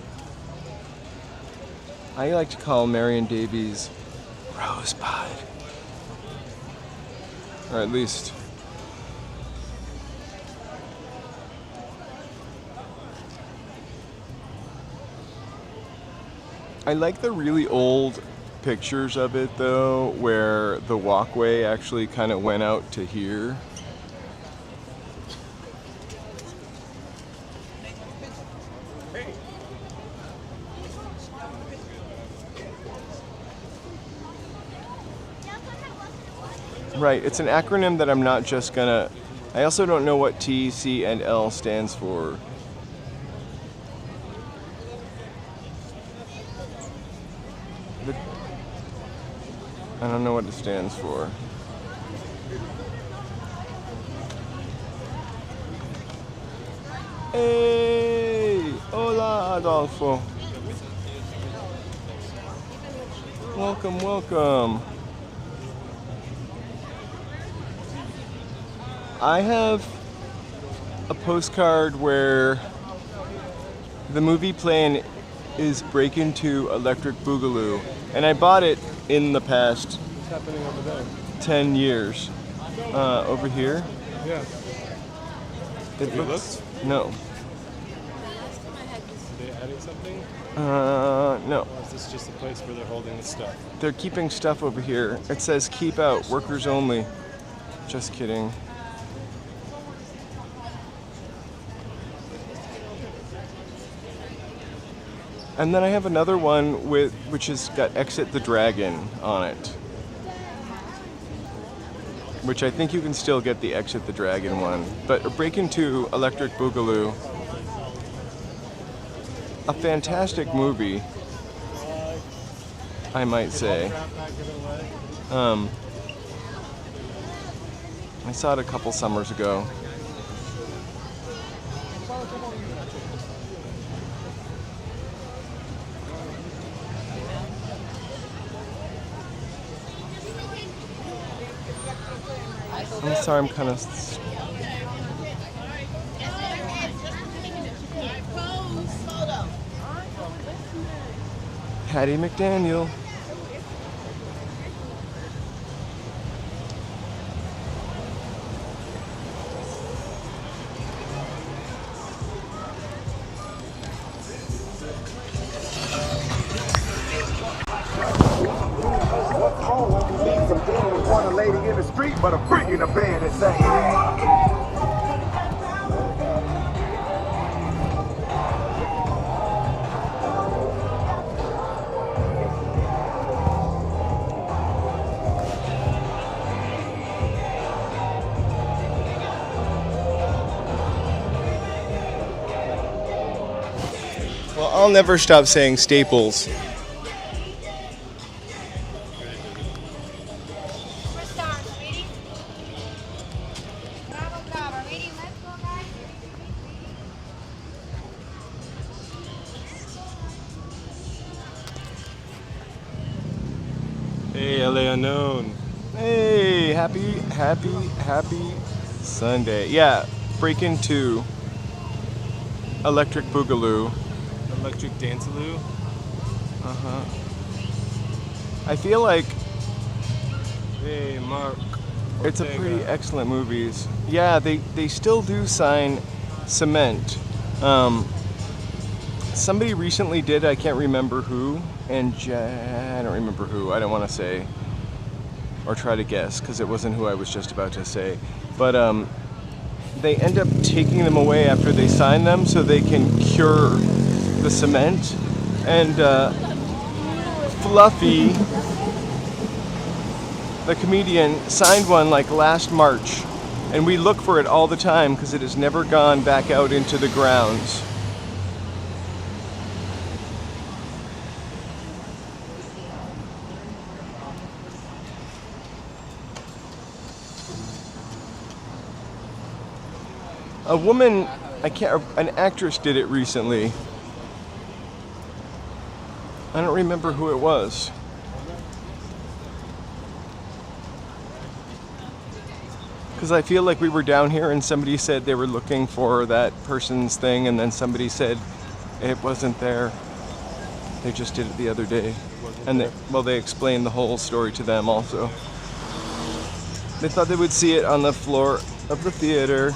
I like to call Marion Davies Rosebud. Or at least I like the really old pictures of it though, where the walkway actually kind of went out to here. Right, it's an acronym that I'm not just gonna... I also don't know what T, C, and L stands for. I don't know what it stands for. Hey! Hola, Adolfo. Welcome, welcome. I have a postcard where the movie plan is Break Into Electric Boogaloo, and I bought it in the past What's happening over there? 10 years. Over here? Yeah. It Have you looks... looked? No. Are they adding something? No. Or is this just a place where they're holding the stuff? They're keeping stuff over here. It says keep out, workers only. Just kidding. And then I have another one which has got Exit the Dragon on it. Which I think you can still get the Exit the Dragon one. But Break Into Electric Boogaloo. A fantastic movie, I might say. I saw it a couple summers ago. I'm sorry, I'm kind of... Hattie McDaniel. Want a lady in the street, but a freak in the bed at same. Well, I'll never stop saying Staples. Hey, LA Unknown. Hey, happy Sunday. Yeah, Break Into Electric Boogaloo. Electric Danceloo. Uh-huh. I feel like Hey, Mark. it's a Ortega. pretty excellent movies. Yeah, they still do sign cement. Somebody recently did, I can't remember who, and I don't remember who, I don't want to say, or try to guess, because it wasn't who I was just about to say. But they end up taking them away after they sign them so they can cure the cement. And Fluffy, the comedian, signed one like last March, and we look for it all the time because it has never gone back out into the grounds. A woman, an actress did it recently. I don't remember who it was. Because I feel like we were down here and somebody said they were looking for that person's thing, and then somebody said it wasn't there. They just did it the other day. And they explained the whole story to them also. They thought they would see it on the floor of the theater.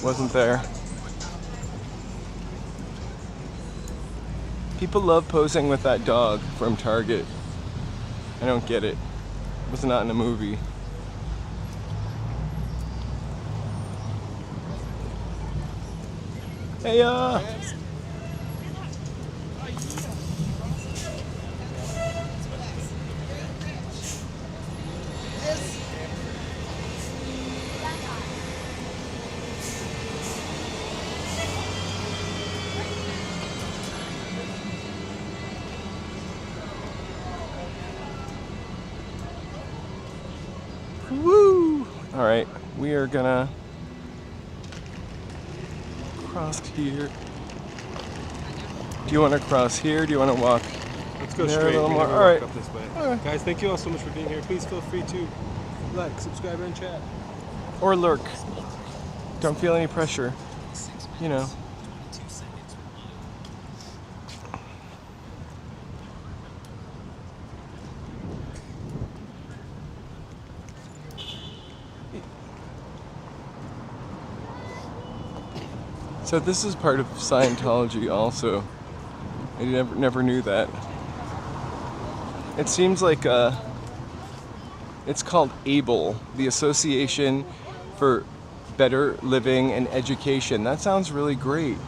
Wasn't there. People love posing with that dog from Target. I don't get it. It was not in a movie. Hey, Woo! All right, we are gonna cross here. Do you want to cross here? Do you want to walk? Let's go there straight. a little We're more? gonna All right. walk up this way. All right. Guys, thank you all so much for being here. Please feel free to like, subscribe, and chat. Or lurk. Don't feel any pressure. You know. So this is part of Scientology also. I never knew that. It seems like it's called ABLE, the Association for Better Living and Education. That sounds really great.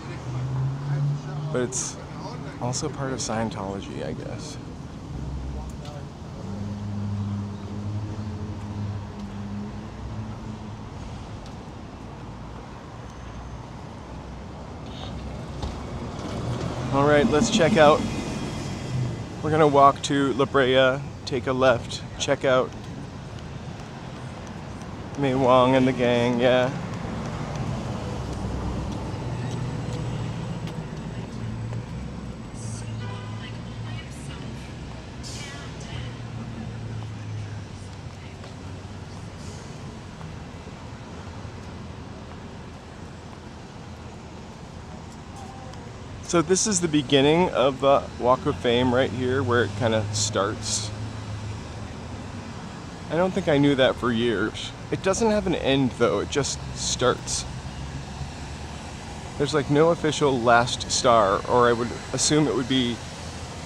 But it's also part of Scientology, I guess. All right, let's check out. We're gonna walk to La Brea, take a left, check out Mei Wong and the gang, yeah. So this is the beginning of the Walk of Fame right here, where it kind of starts. I don't think I knew that for years. It doesn't have an end though, it just starts. There's like no official last star, or I would assume it would be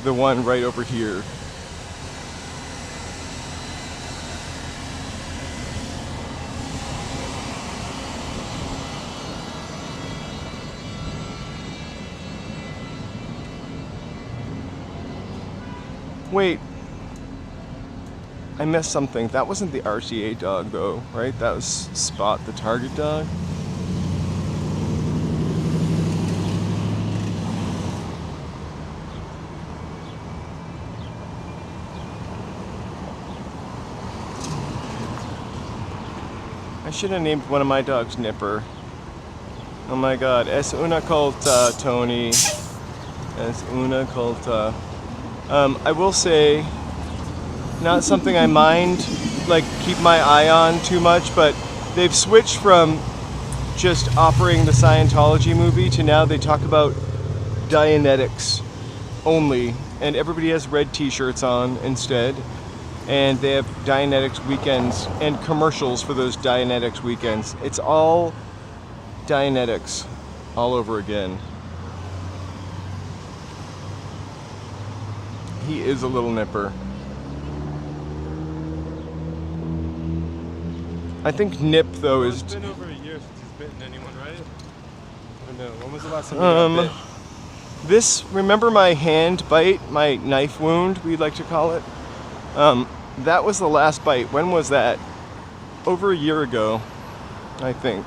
the one right over here. Wait, I missed something. That wasn't the RTA dog though, right? That was Spot the Target dog. I should have named one of my dogs Nipper. Oh my god, es una colta, Tony. Es una colta. I will say, not something I mind, like keep my eye on too much, but they've switched from just offering the Scientology movie to now they talk about Dianetics only, and everybody has red t-shirts on instead, and they have Dianetics weekends and commercials for those Dianetics weekends. It's all Dianetics all over again. He is a little nipper. I think nip though is. It's been over a year since he's bitten anyone, right? I don't know. When was the last time you got bit? This, remember my hand bite, my knife wound, we'd like to call it? That was the last bite. When was that? Over a year ago, I think.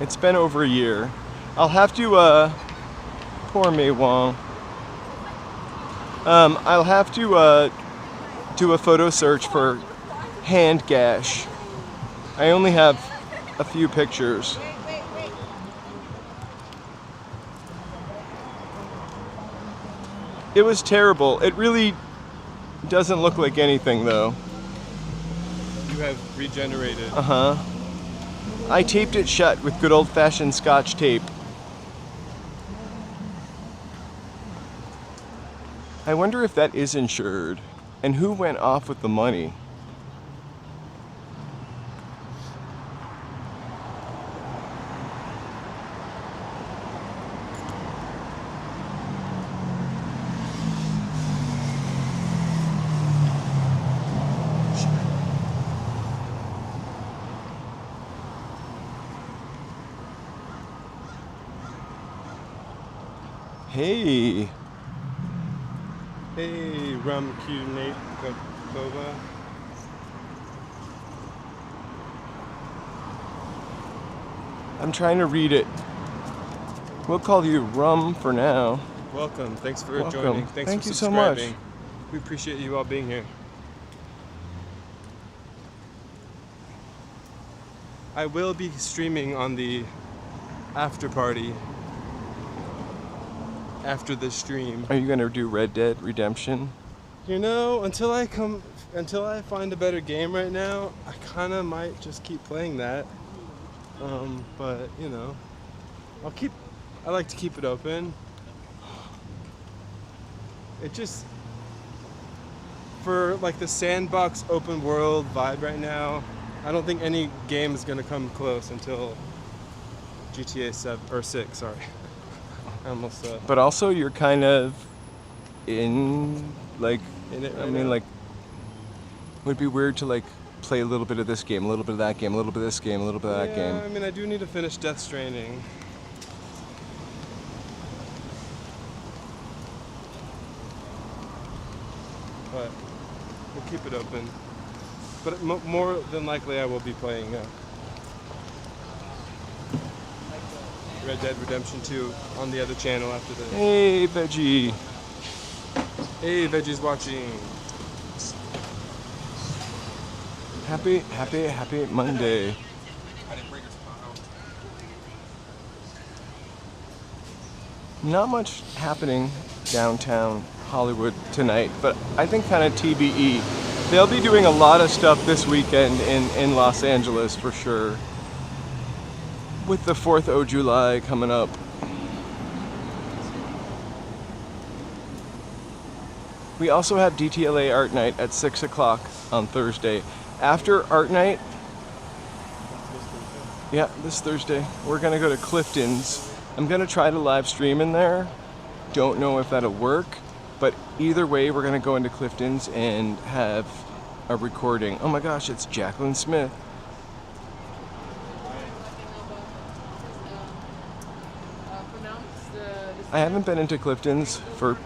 It's been over a year. I'll have to, poor Mei Wong. I'll have to do a photo search for hand gash. I only have a few pictures. It was terrible. It really doesn't look like anything though. You have regenerated. Uh-huh. I taped it shut with good old-fashioned Scotch tape. I wonder if that is insured, and who went off with the money. Hey. Hey, Rum Q Nate Kova. I'm trying to read it. We'll call you Rum for now. Welcome. Thanks for Welcome. joining. Thanks Thank for you so much. subscribing. We appreciate you all being here. I will be streaming on the Afterparty after the stream. Are you gonna do Red Dead Redemption? You know, until I find a better game right now, I kind of might just keep playing that. But you know, I like to keep it open. It just, for like the sandbox open world vibe right now, I don't think any game is gonna come close until GTA 7 or 6. Sorry, I almost. But also, you're kind of in like. In it I right mean, now. like, would be weird to like play a little bit of this game, a little bit of that game, a little bit of this game, a little bit of that Yeah, game. I mean, I do need to finish Death Stranding. But we'll keep it open. But more than likely, I will be playing Red Dead Redemption 2 on the other channel after this. Hey, Veggie. Hey, Veggie's watching. Happy Monday. Not much happening downtown Hollywood tonight, but I think kind of TBE. They'll be doing a lot of stuff this weekend in Los Angeles for sure. With the 4th of July coming up. We also have DTLA Art Night at 6 o'clock on Thursday. After Art Night, yeah, this Thursday, we're gonna go to Clifton's. I'm gonna try to live stream in there. Don't know if that'll work, but either way, we're gonna go into Clifton's and have a recording. Oh my gosh, it's Jacqueline Smith. I haven't been into Clifton's for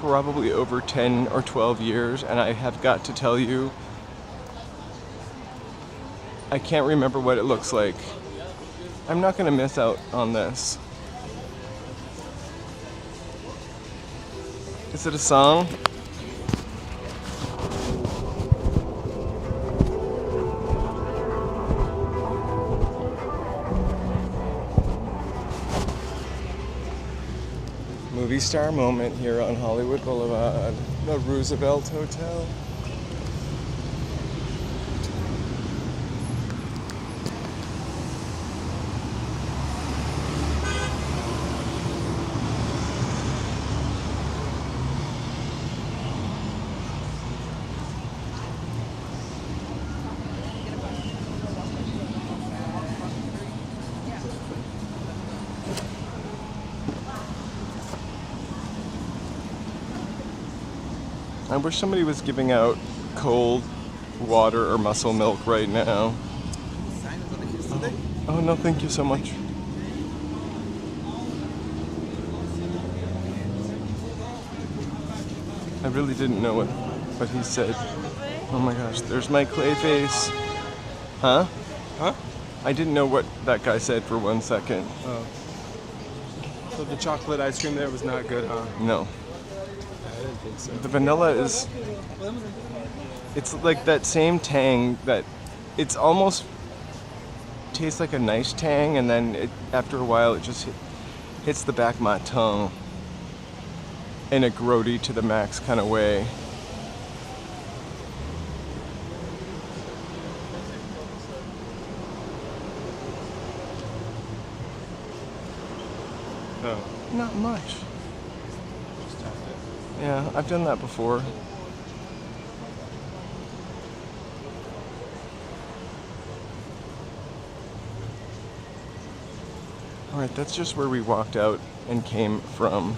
probably over 10 or 12 years, and I have got to tell you, I can't remember what it looks like. I'm not gonna miss out on this. Is it a song? Movie star moment here on Hollywood Boulevard, the Roosevelt Hotel. I wish somebody was giving out cold water or muscle milk right now. Oh no, thank you so much. I really didn't know what he said. Oh my gosh, there's my clay face. Huh? Huh? I didn't know what that guy said for 1 second. Oh. So the chocolate ice cream there was not good, huh? No. I didn't think so. The vanilla is, it's like that same tang that it's almost tastes like a nice tang, and then after a while it just hits the back of my tongue in a grody to the max kind of way. No. Not much. Yeah, I've done that before. Alright, that's just where we walked out and came from.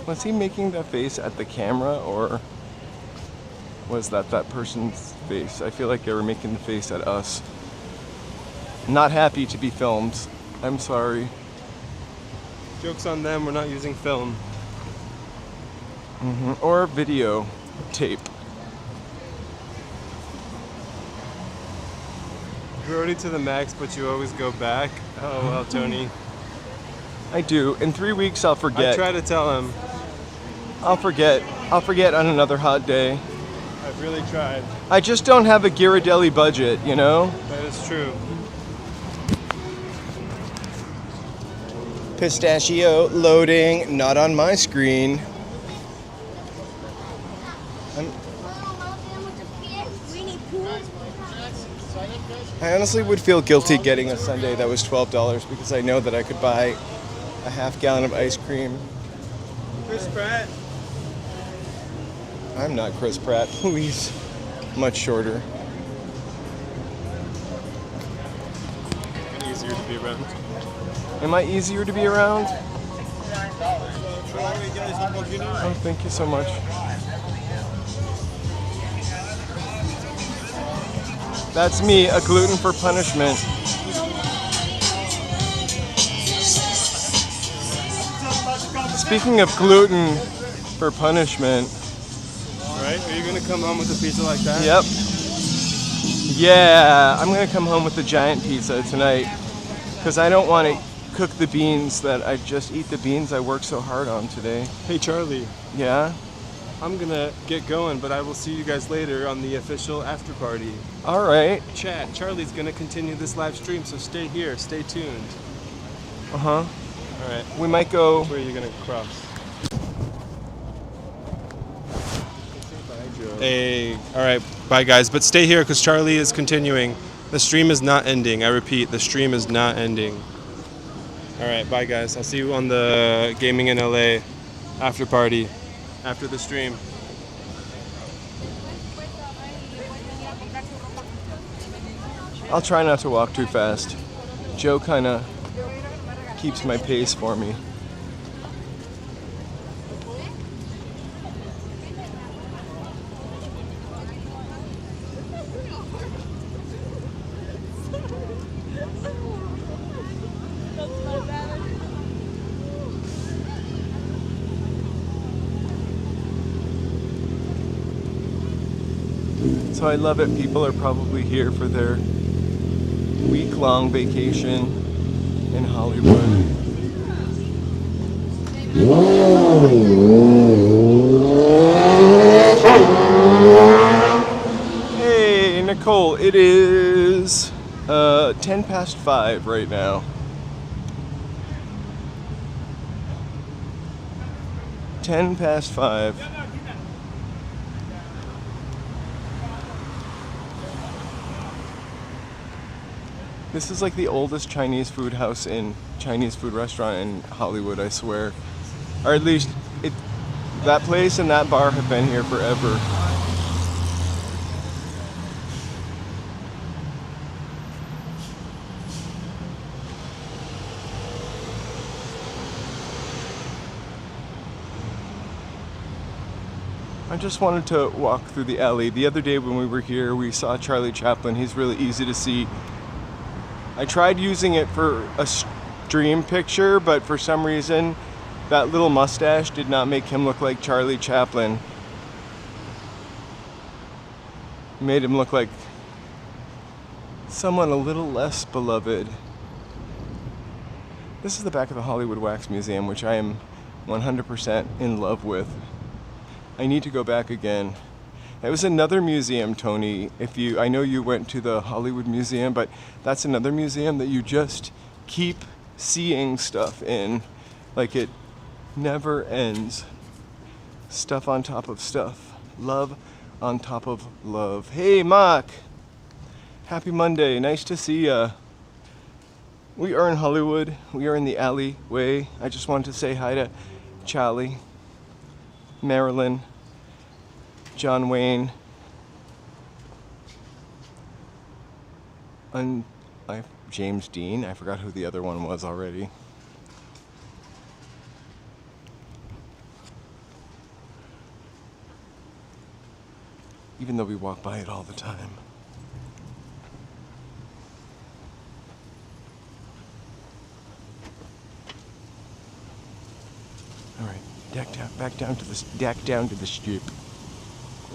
Was he making that face at the camera, or was that person's face? I feel like they were making the face at us. Not happy to be filmed. I'm sorry. Joke's on them, we're not using film. Or video tape. We're already to the max, but you always go back. Oh well, Tony. I do. In 3 weeks, I'll forget. I try to tell him. I'll forget. I'll forget on another hot day. I've really tried. I just don't have a Ghirardelli budget, you know? That is true. Pistachio loading, not on my screen. I honestly would feel guilty getting a sundae that was $12 because I know that I could buy a half gallon of ice cream. Chris Pratt. I'm not Chris Pratt, please. Much shorter. Easier to be around. Am I easier to be around? Oh, thank you so much. That's me, a gluten for punishment. Speaking of gluten for punishment. Alright, are you gonna come home with a pizza like that? Yep. Yeah, I'm gonna come home with the giant pizza tonight because I don't want to cook the beans that I just eat the beans I worked so hard on today. Hey Charlie, Yeah? I'm gonna get going, but I will see you guys later on the official after party. All right. Chat, Charlie's gonna continue this live stream, so stay here, stay tuned. Uh-huh. Alright, We might go... where are you gonna cross? Hey, alright, bye guys, but stay here because Charlie is continuing. The stream is not ending, I repeat, the stream is not ending. Alright, bye guys, I'll see you on the Gaming in LA after party, after the stream. I'll try not to walk too fast. Joe kind of keeps my pace for me. So I love it. People are probably here for their week-long vacation in Hollywood. Hey, Nicole, it is 10 past 5 right now. Ten past 5. This is like the oldest Chinese food house Chinese food restaurant in Hollywood, I swear. Or at least that place and that bar have been here forever. I just wanted to walk through the alley. The other day when we were here, we saw Charlie Chaplin. He's really easy to see. I tried using it for a stream picture, but for some reason, that little mustache did not make him look like Charlie Chaplin. It made him look like someone a little less beloved. This is the back of the Hollywood Wax Museum, which I am 100% in love with. I need to go back again. It was another museum, Tony. I know you went to the Hollywood Museum, but that's another museum that you just keep seeing stuff in. Like it never ends. Stuff on top of stuff. Love on top of love. Hey, Mark. Happy Monday. Nice to see ya. We are in Hollywood. We are in the alleyway. I just wanted to say hi to Charlie, Marilyn, John Wayne, and James Dean. I forgot who the other one was already. Even though we walk by it all the time. Back down to the strip.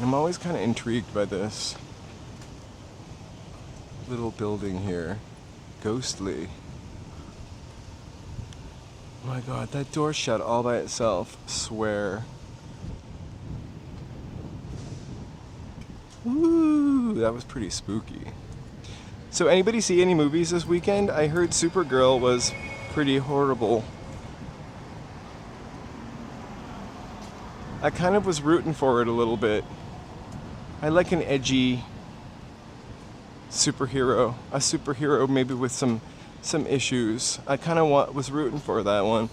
I'm always kind of intrigued by this little building here. Ghostly. Oh my god, that door shut all by itself. Swear. Woo, that was pretty spooky. So anybody see any movies this weekend? I heard Supergirl was pretty horrible. I kind of was rooting for it a little bit. I like an edgy superhero. A superhero maybe with some issues. I kind of was rooting for that one.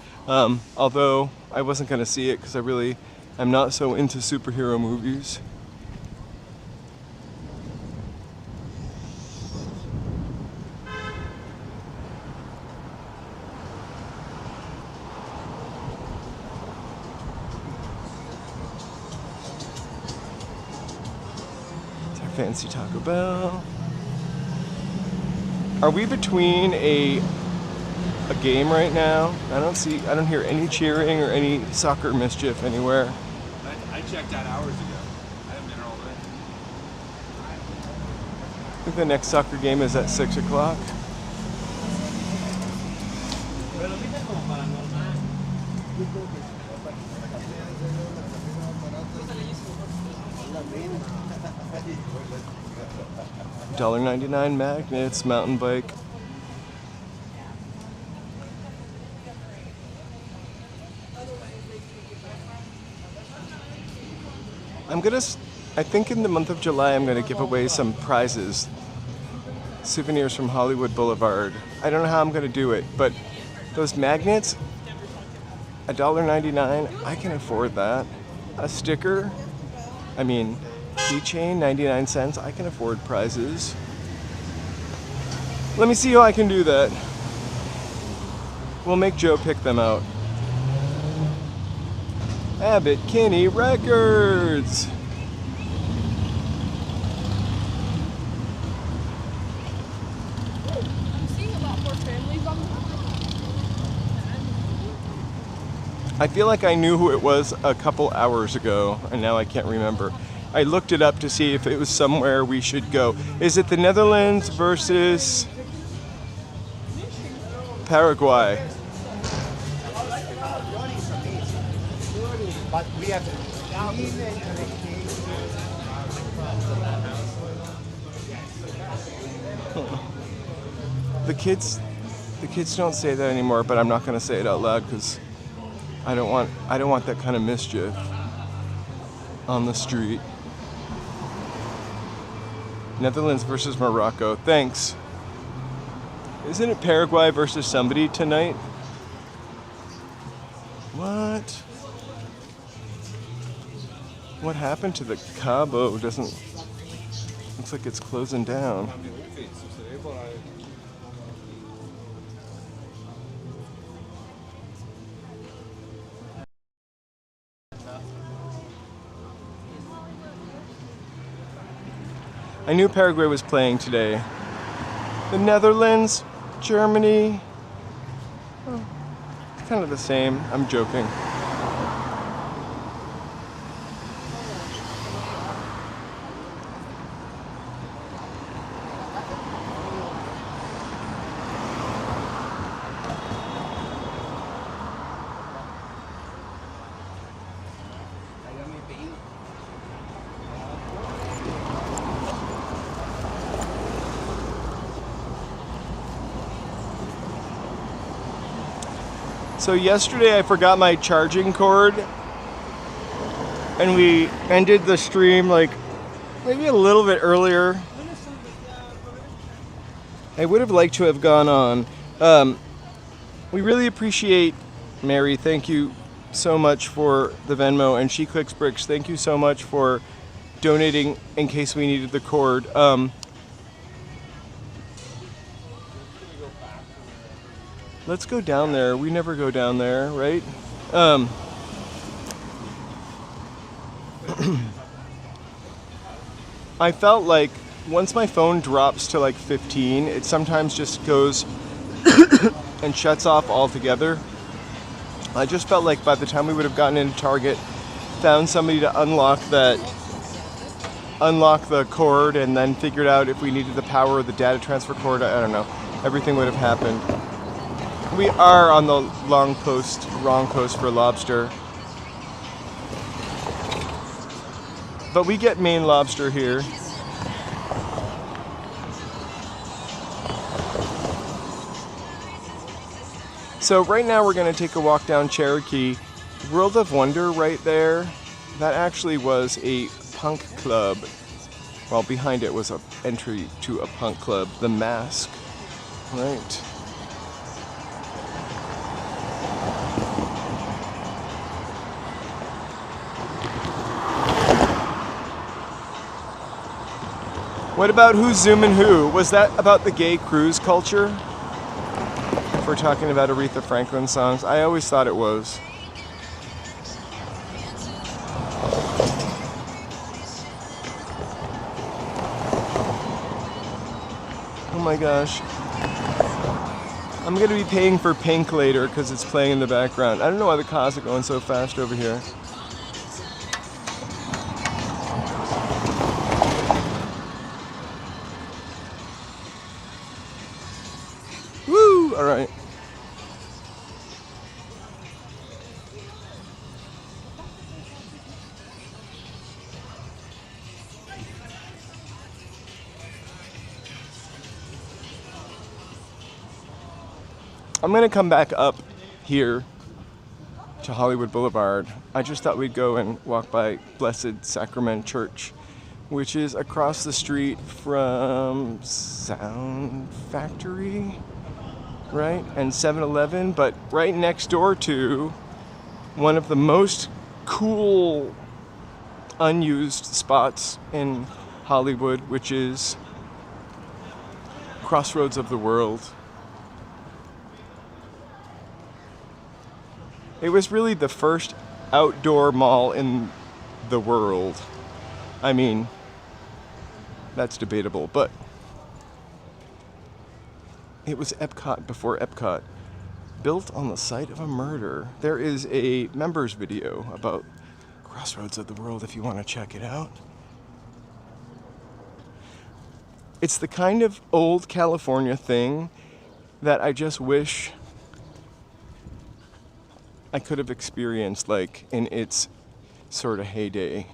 Although I wasn't going to see it because I'm not so into superhero movies. Fancy Taco Bell. Are we between a game right now? I don't hear any cheering or any soccer mischief anywhere. I checked out hours ago. I haven't been here all day. I think the next soccer game is at 6 o'clock. $1.99 magnets, mountain bike. I think in the month of July I'm gonna give away some prizes. Souvenirs from Hollywood Boulevard. I don't know how I'm gonna do it, but those magnets, $1.99, I can afford that. A sticker, keychain, 99 cents. I can afford prizes. Let me see how I can do that. We'll make Joe pick them out. Abbott Kinney Records. I'm seeing a lot more families on the I feel like I knew who it was a couple hours ago, and now I can't remember. I looked it up to see if it was somewhere we should go. Is it the Netherlands versus Paraguay? But we have The kids don't say that anymore, but I'm not going to say it out loud because I don't want that kind of mischief on the street. Netherlands versus Morocco. Thanks. Isn't it Paraguay versus somebody tonight? What? What happened to the Cabo? Looks like it's closing down. I knew Paraguay was playing today. The Netherlands, Germany, it's kind of the same. I'm joking. So yesterday I forgot my charging cord and we ended the stream like maybe a little bit earlier. I would have liked to have gone on. We really appreciate Mary. Thank you so much for the Venmo, and She Clicks Bricks. Thank you so much for donating in case we needed the cord. Let's go down there. We never go down there, right? I felt like once my phone drops to like 15, it sometimes just goes and shuts off altogether. I just felt like by the time we would have gotten into Target, found somebody to unlock the cord, and then figured out if we needed the power of the data transfer cord, I don't know, everything would have happened. We are on the wrong coast for lobster. But we get Maine lobster here. So right now we're going to take a walk down Cherokee. World of Wonder right there, that actually was a punk club. Well, behind it was an entry to a punk club, The Mask, right? What about Who's Zoomin' Who? Was that about the gay cruise culture? If we're talking about Aretha Franklin songs, I always thought it was. Oh my gosh. I'm gonna be paying for Pink later because it's playing in the background. I don't know why the cars are going so fast over here. Woo! Alright. I'm gonna come back up here to Hollywood Boulevard. I just thought we'd go and walk by Blessed Sacrament Church, which is across the street from Sound Factory, right? And 7-Eleven, but right next door to one of the most cool unused spots in Hollywood, which is Crossroads of the World. It was really the first outdoor mall in the world. I mean, that's debatable, but it was Epcot before Epcot. Built on the site of a murder. There is a members video about Crossroads of the World if you want to check it out. It's the kind of old California thing that I just wish I could have experienced, like, in its sort of heyday.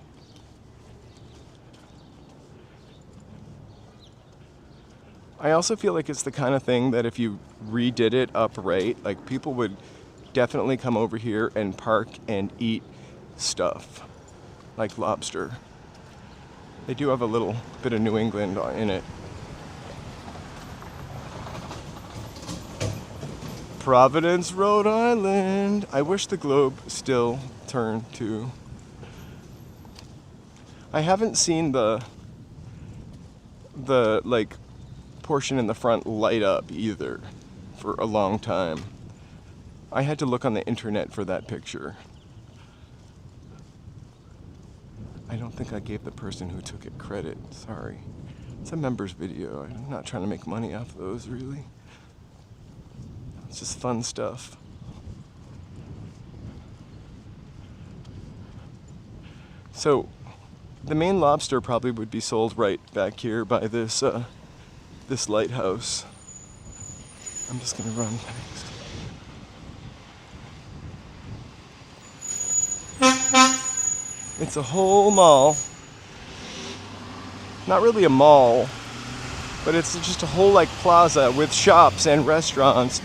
I also feel like it's the kind of thing that if you redid it upright, like, people would definitely come over here and park and eat stuff, like lobster. They do have a little bit of New England in it. Providence, Rhode Island. I wish the globe still turned too. I haven't seen the like portion in the front light up either for a long time. I had to look on the internet for that picture. I don't think I gave the person who took it credit. Sorry. It's a members video. I'm not trying to make money off those, really. It's just fun stuff. So, the Maine lobster probably would be sold right back here by this this lighthouse. I'm just gonna run past. It's a whole mall. Not really a mall, but it's just a whole like plaza with shops and restaurants.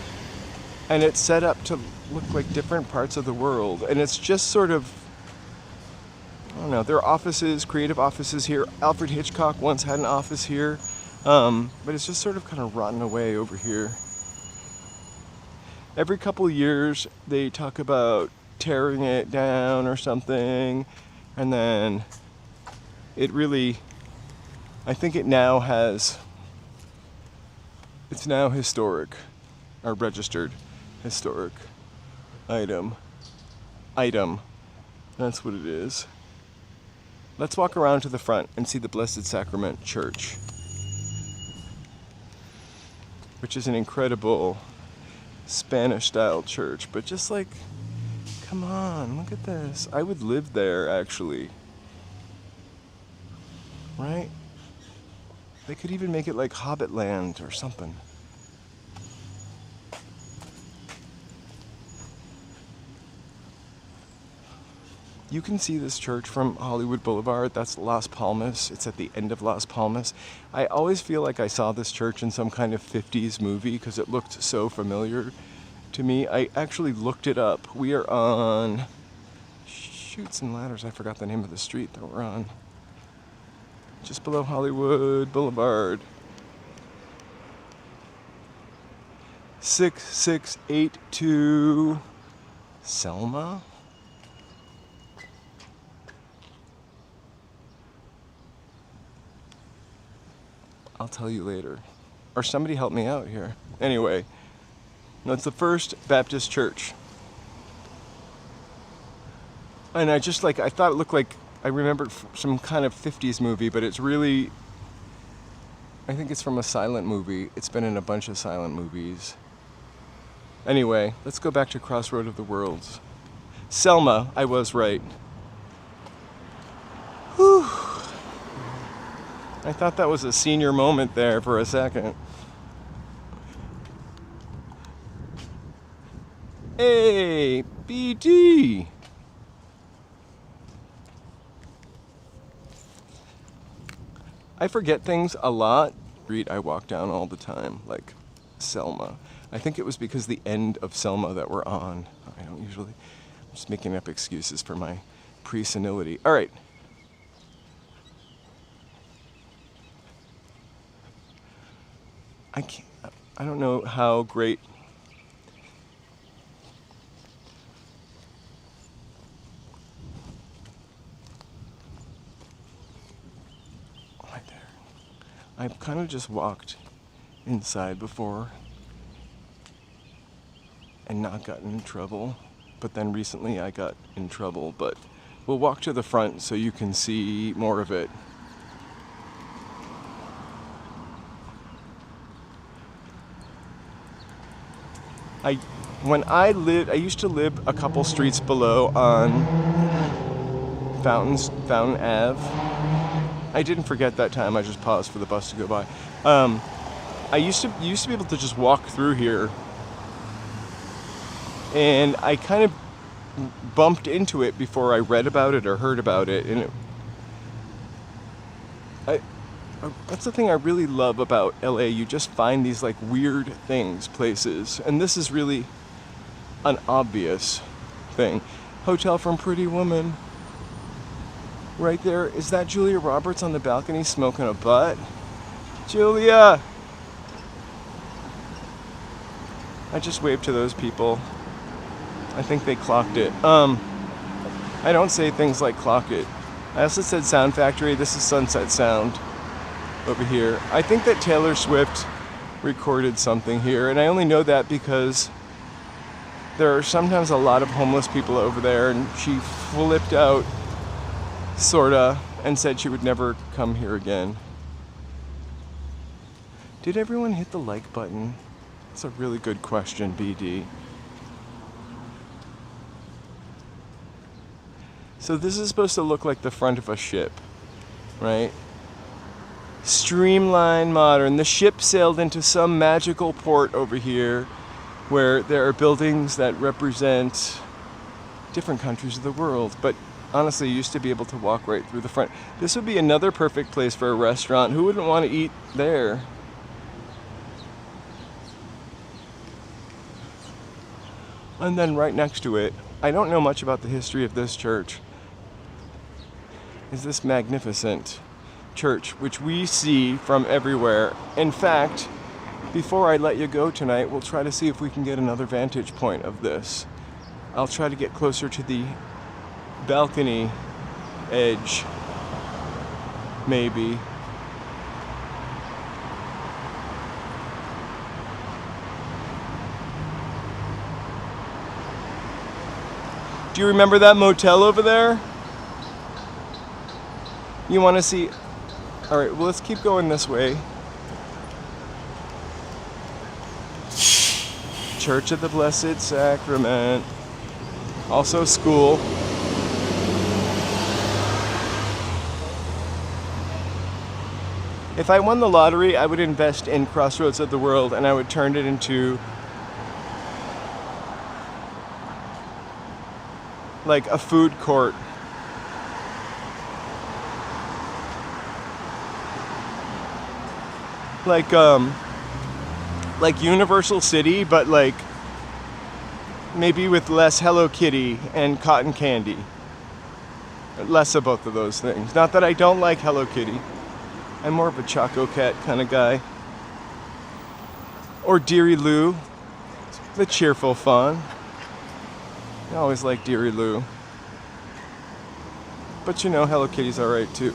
And it's set up to look like different parts of the world. And it's just sort of, I don't know, there are offices, creative offices here. Alfred Hitchcock once had an office here. But it's just sort of kind of rotten away over here. Every couple years, they talk about tearing it down or something. And then it really, I think it now has, it's now historic, or registered. Historic item. That's what it is. Let's walk around to the front and see the Blessed Sacrament Church, which is an incredible Spanish-style church, but just like Come on, look at this. I would live there, actually. Right? They could even make it like Hobbit Land or something. You can see this church from Hollywood Boulevard. That's Las Palmas. It's at the end of Las Palmas. I always feel like I saw this church in some kind of 50s movie because it looked so familiar to me. I actually looked it up. We are on Chutes and Ladders. I forgot the name of the street that we're on. Just below Hollywood Boulevard. 6682 Selma? I'll tell you later. Or somebody help me out here. Anyway, no, it's the First Baptist Church. And I thought it looked like, I remembered some kind of 50s movie, but it's really, I think it's from a silent movie. It's been in a bunch of silent movies. Anyway, let's go back to Crossroad of the Worlds. Selma, I was right. Whew. I thought that was a senior moment there for a second. Hey, BD! I forget things a lot. Street I walk down all the time, like Selma. I think it was because the end of Selma that we're on. I don't usually, I'm just making up excuses for my pre-senility. All right. I don't know how great right there. I've kind of just walked inside before and not gotten in trouble, but then recently I got in trouble, but we'll walk to the front so you can see more of it. I used to live a couple streets below on Fountain Ave. I didn't forget that time. I just paused for the bus to go by. I used to be able to just walk through here, and I kind of bumped into it before I read about it or heard about it, and that's the thing I really love about LA. You just find these like weird things, places, and this is really an obvious thing. Hotel from Pretty Woman. Right there. Is that Julia Roberts on the balcony smoking a butt? Julia! I just waved to those people. I think they clocked it. I don't say things like clock it. I also said Sound Factory. This is Sunset Sound over here. I think that Taylor Swift recorded something here, and I only know that because there are sometimes a lot of homeless people over there, and she flipped out, sorta, and said she would never come here again. Did everyone hit the like button? That's a really good question, BD. So this is supposed to look like the front of a ship, right? Streamlined, modern. The ship sailed into some magical port over here where there are buildings that represent different countries of the world, but honestly, you used to be able to walk right through the front. This would be another perfect place for a restaurant. Who wouldn't want to eat there? And then right next to it, I don't know much about the history of this church, is this magnificent church, which we see from everywhere. In fact, before I let you go tonight, we'll try to see if we can get another vantage point of this. I'll try to get closer to the balcony edge, maybe. Do you remember that motel over there? You want to see? All right, well, let's keep going this way. Church of the Blessed Sacrament. Also school. If I won the lottery, I would invest in Crossroads of the World and I would turn it into like a food court. Like Universal City, but like maybe with less Hello Kitty and cotton candy. Less of both of those things. Not that I don't like Hello Kitty. I'm more of a Choco Cat kind of guy. Or Deary Lou, the cheerful fun. I always like Deary Lou. But you know, Hello Kitty's alright too.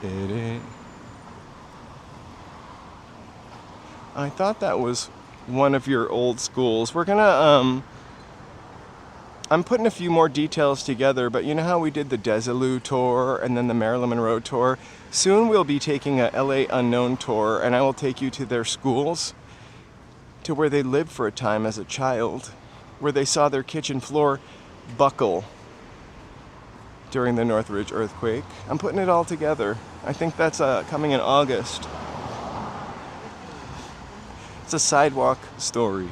It ain't. I thought that was one of your old schools. We're gonna, I'm putting a few more details together, but you know how we did the Desilu tour and then the Marilyn Monroe tour? Soon we'll be taking a LA Unknown tour, and I will take you to their schools, to where they lived for a time as a child, where they saw their kitchen floor buckle during the Northridge earthquake. I'm putting it all together. I think that's coming in August. It's a sidewalk story.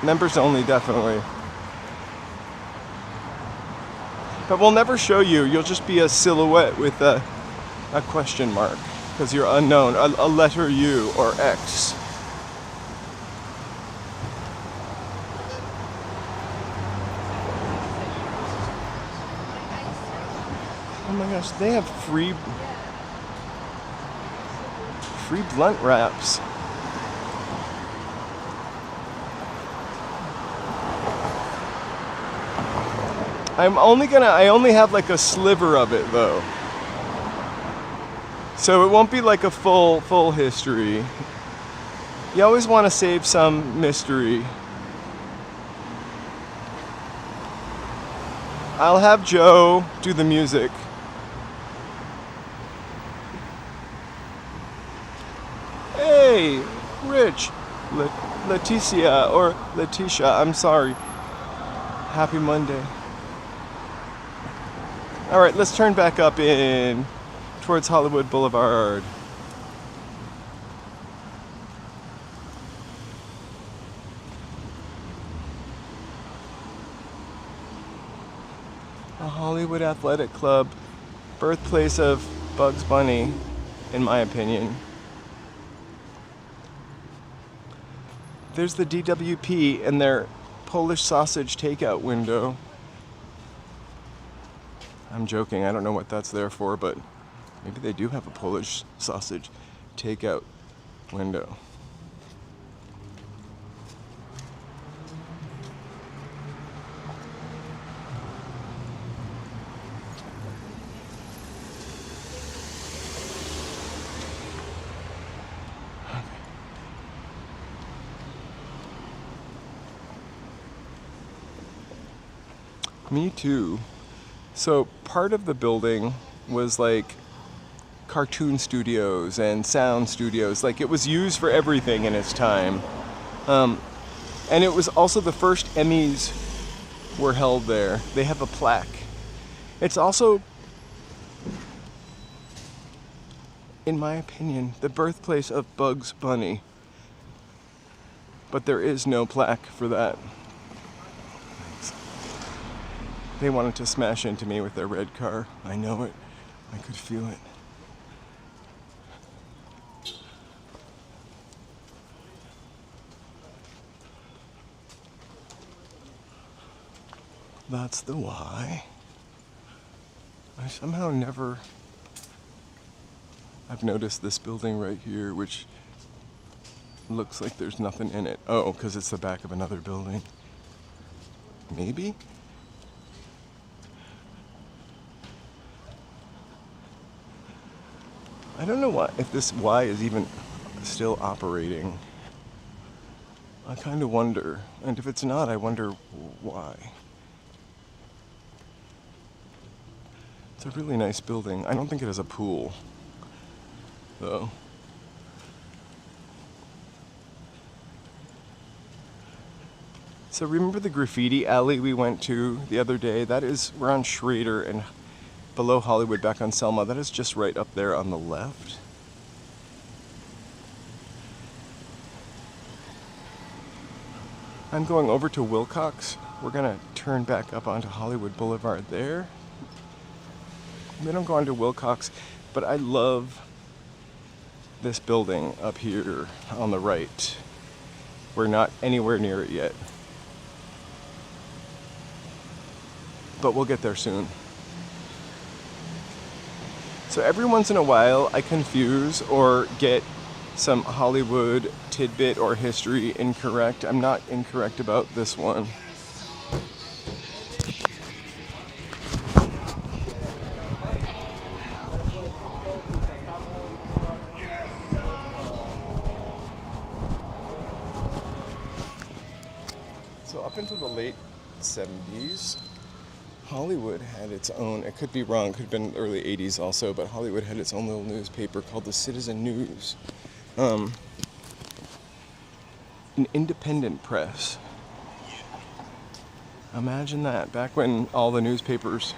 Members only, definitely. But we'll never show you. You'll just be a silhouette with a question mark, because you're unknown. A letter U or X. Oh my gosh, they have free blunt wraps. I only have like a sliver of it though. So it won't be like a full history. You always want to save some mystery. I'll have Joe do the music. Hey, Rich, Leticia, or Letitia, I'm sorry. Happy Monday. All right, let's turn back up in towards Hollywood Boulevard. A Hollywood Athletic Club, birthplace of Bugs Bunny, in my opinion. There's the DWP and their Polish sausage takeout window. I'm joking, I don't know what that's there for, but maybe they do have a Polish sausage takeout window. Me too. So part of the building was like cartoon studios and sound studios. Like it was used for everything in its time. And it was also the first Emmys were held there. They have a plaque. It's also, in my opinion, the birthplace of Bugs Bunny. But there is no plaque for that. They wanted to smash into me with their red car. I know it. I could feel it. That's the why. I somehow never... I've noticed this building right here, which looks like there's nothing in it. Oh, because it's the back of another building. Maybe? I don't know if this Y is even still operating. I kind of wonder, and if it's not, I wonder why. It's a really nice building. I don't think it has a pool, though. So remember the graffiti alley we went to the other day? We're on Schrader and below Hollywood back on Selma. That is just right up there on the left. I'm going over to Wilcox. We're gonna turn back up onto Hollywood Boulevard there. Then I'm going to Wilcox, but I love this building up here on the right. We're not anywhere near it yet, but we'll get there soon. So every once in a while I confuse or get some Hollywood tidbit or history incorrect. I'm not incorrect about this one. So up into the late 70s, Hollywood had its own, it could be wrong, could have been early 80s also, but Hollywood had its own little newspaper called the Citizen News. An independent press. Imagine that, back when all the newspapers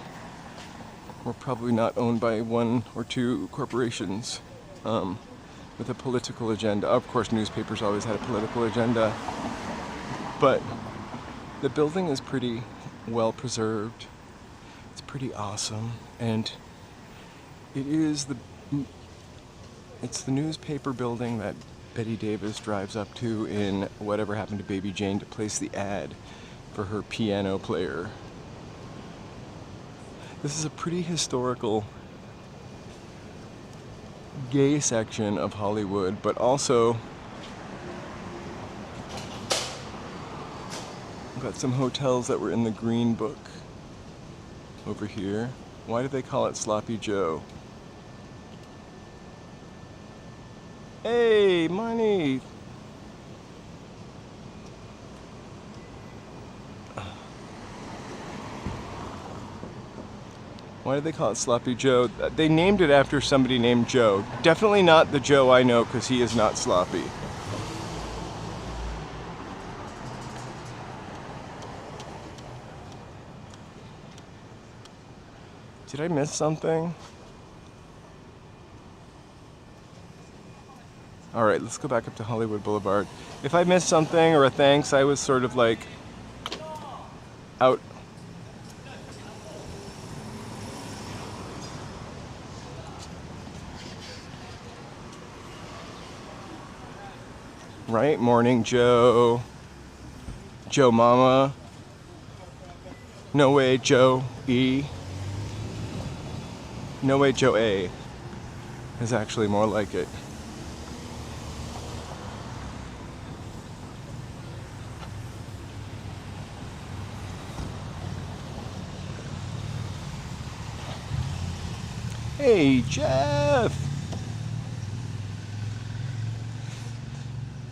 were probably not owned by one or two corporations with a political agenda. Of course, newspapers always had a political agenda, but the building is pretty well preserved. It's pretty awesome, and it's the newspaper building that Betty Davis drives up to in Whatever Happened to Baby Jane to place the ad for her piano player. This is a pretty historical gay section of Hollywood, but also we've got some hotels that were in the Green Book over here. Why do they call it Sloppy Joe? Hey, money! Why do they call it Sloppy Joe? They named it after somebody named Joe. Definitely not the Joe I know, because he is not sloppy. Did I miss something? All right, let's go back up to Hollywood Boulevard. If I missed something or a thanks, I was sort of like out. Right? Morning, Joe. Joe Mama. No way, Joe E. No way, Joe A. is actually more like it. Hey, Jeff!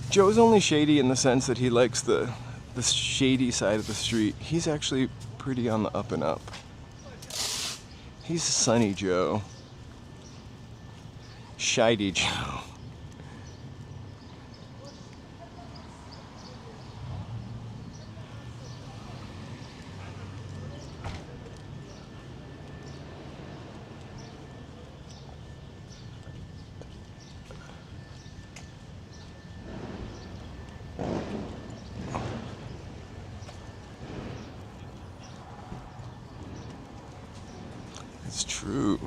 Joe's only shady in the sense that he likes the shady side of the street. He's actually pretty on the up and up. He's Sunny Joe. Shady Joe. It's true.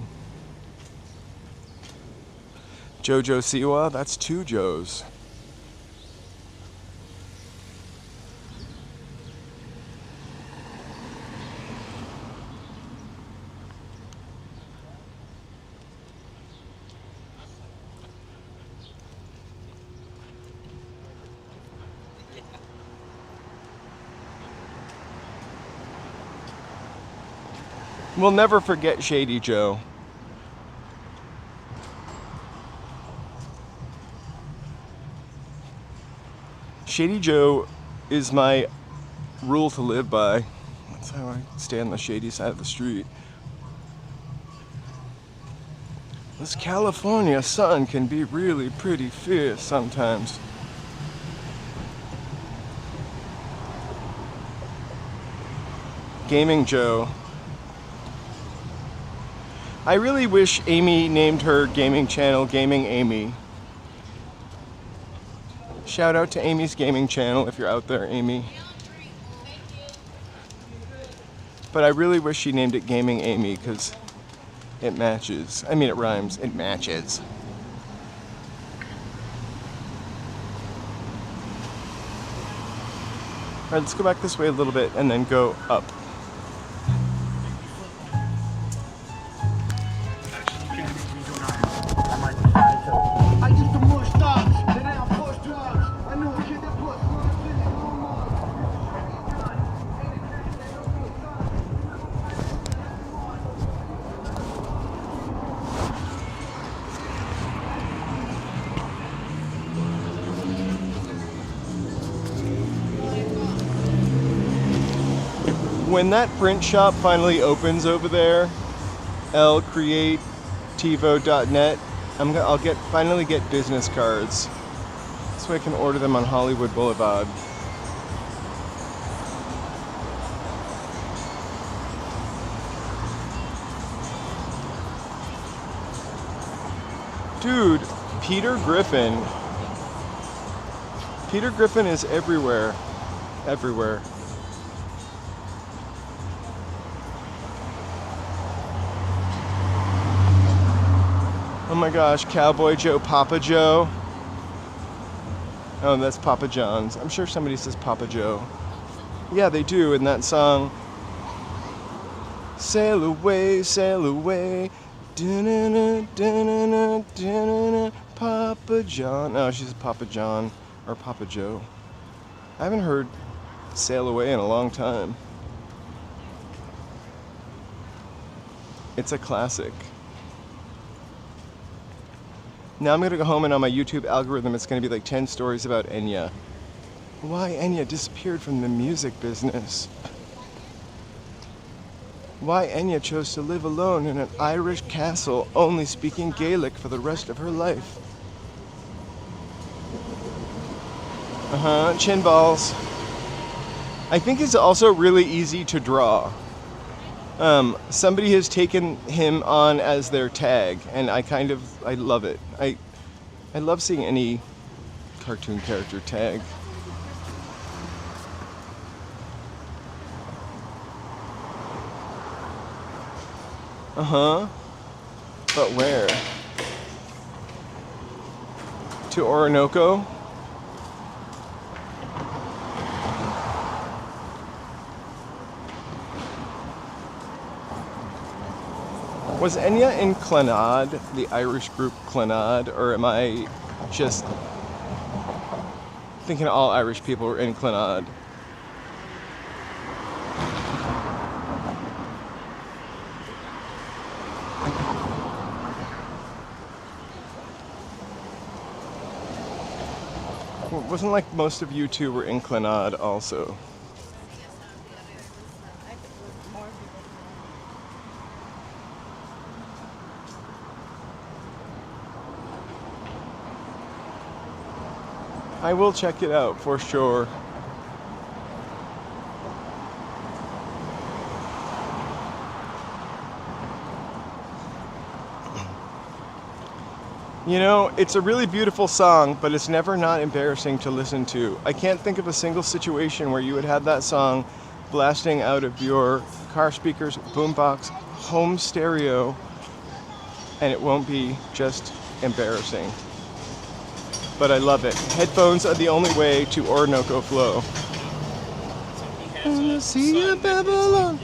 Jojo Siwa, that's two Joes. We'll never forget Shady Joe. Shady Joe is my rule to live by. That's how I stay on the shady side of the street. This California sun can be really pretty fierce sometimes. Gaming Joe. I really wish Amy named her gaming channel Gaming Amy. Shout out to Amy's gaming channel if you're out there, Amy. But I really wish she named it Gaming Amy because it matches. I mean, it rhymes. It matches. All right, let's go back this way a little bit and then go up. I used to mush dogs, then I push drugs. I knew a kid that put When that print shop finally opens over there, lcreativo.net, I'll finally get business cards so I can order them on Hollywood Blvd. Dude, Peter Griffin. Peter Griffin is everywhere. Everywhere. Oh my gosh, Cowboy Joe, Papa Joe. Oh, that's Papa John's. I'm sure somebody says Papa Joe. Yeah, they do in that song. Sail away, da-na-na, da-na-na, da-na-na, Papa John. Oh, she's Papa John or Papa Joe. I haven't heard Sail Away in a long time. It's a classic. Now I'm gonna go home and on my YouTube algorithm it's gonna be like 10 stories about Enya. Why Enya disappeared from the music business. Why Enya chose to live alone in an Irish castle, only speaking Gaelic for the rest of her life. Chin balls. I think it's also really easy to draw. Somebody has taken him on as their tag, and I love it. I love seeing any cartoon character tag. But where? To Orinoco? Was Enya in Clannad, the Irish group Clannad, or am I just thinking all Irish people were in Clannad? Well, it wasn't like most of you two were in Clannad also. I will check it out for sure. You know, it's a really beautiful song, but it's never not embarrassing to listen to. I can't think of a single situation where you would have that song blasting out of your car speakers, boombox, home stereo, and it won't be just embarrassing. But I love it. Headphones are the only way to Orinoco flow. See you, Babylon.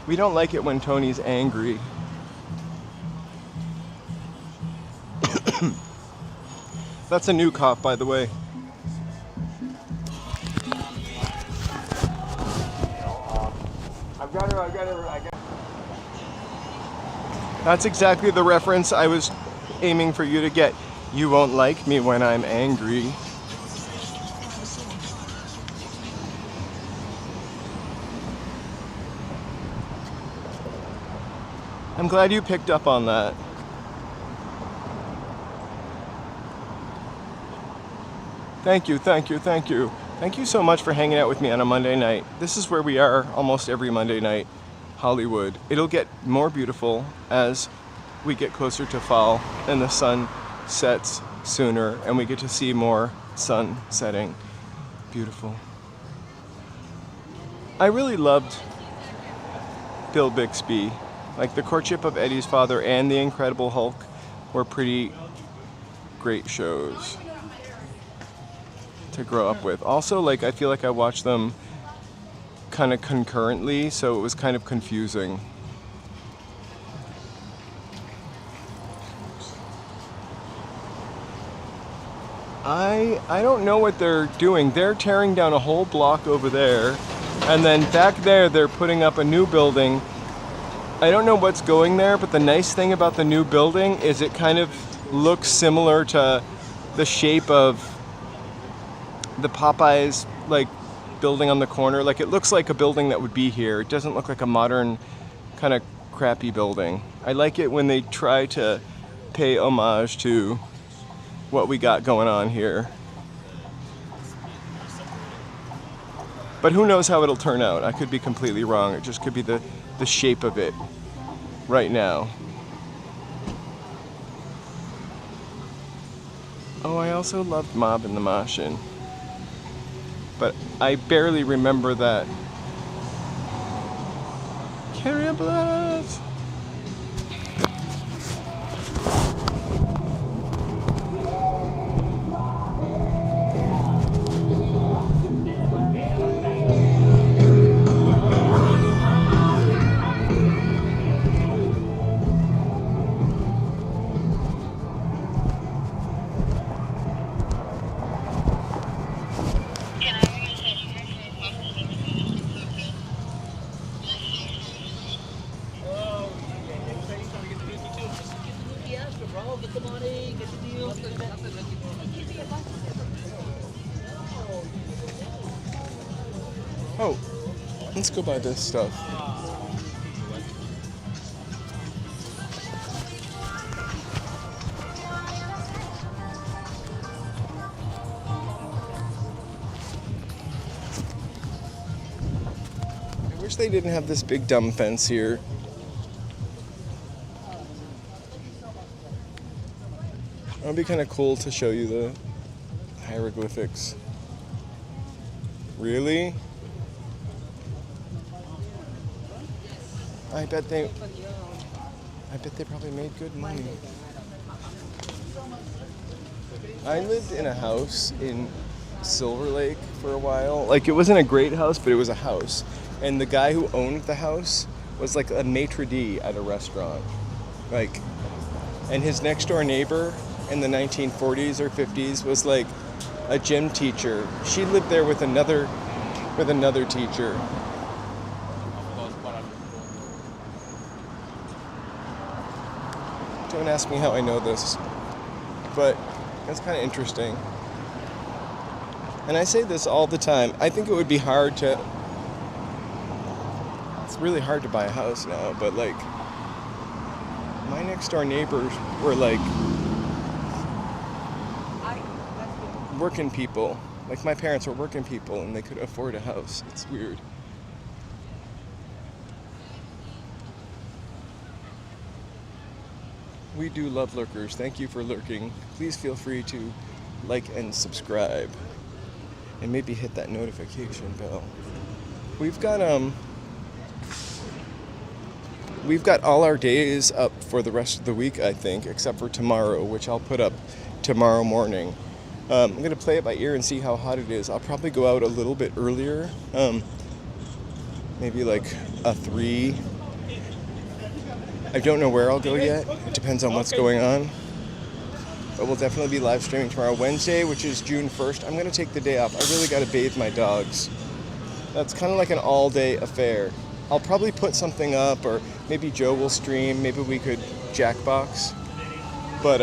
We don't like it when Tony's angry. That's a new cough, by the way. That's exactly the reference I was aiming for you to get. You won't like me when I'm angry. I'm glad you picked up on that. Thank you, thank you, thank you. Thank you so much for hanging out with me on a Monday night. This is where we are almost every Monday night, Hollywood. It'll get more beautiful as we get closer to fall and the sun sets sooner and we get to see more sun setting. Beautiful. I really loved Bill Bixby. Like The Courtship of Eddie's Father and The Incredible Hulk were pretty great shows to grow up with. Also, like, I feel like I watched them kind of concurrently, so it was kind of confusing. I don't know what they're doing. They're tearing down a whole block over there, and then back there they're putting up a new building. I don't know what's going there, but the nice thing about the new building is it kind of looks similar to the shape of the Popeyes like building on the corner. Like, it looks like a building that would be here. It doesn't look like a modern kind of crappy building. I like it when they try to pay homage to what we got going on here. But who knows how it'll turn out? I could be completely wrong. It just could be the shape of it right now. Oh, I also loved Mob and the Martian. But I barely remember that. Carry a blast! Oh, let's go buy this stuff. I wish they didn't have this big dumb fence here. It would be kind of cool to show you the hieroglyphics. Really? I bet they probably made good money. I lived in a house in Silver Lake for a while. Like, it wasn't a great house, but it was a house. And the guy who owned the house was like a maitre d' at a restaurant. Like, and his next door neighbor in the 1940s or 50s was like a gym teacher. She lived there with another teacher. Don't ask me how I know this, but it's kind of interesting. And I say this all the time. I think it would be hard to... It's really hard to buy a house now, but like, my next door neighbors were like working people. Like, my parents were working people and they could afford a house. It's weird. We do love lurkers. Thank you for lurking. Please feel free to like and subscribe. And maybe hit that notification bell. We've got all our days up for the rest of the week, I think, except for tomorrow, which I'll put up tomorrow morning. I'm going to play it by ear and see how hot it is. I'll probably go out a little bit earlier, maybe like a 3. I don't know where I'll go yet. It depends on what's going on. But we'll definitely be live streaming tomorrow, Wednesday, which is June 1st. I'm going to take the day off. I really got to bathe my dogs. That's kind of like an all-day affair. I'll probably put something up, or maybe Joe will stream. Maybe we could Jackbox. But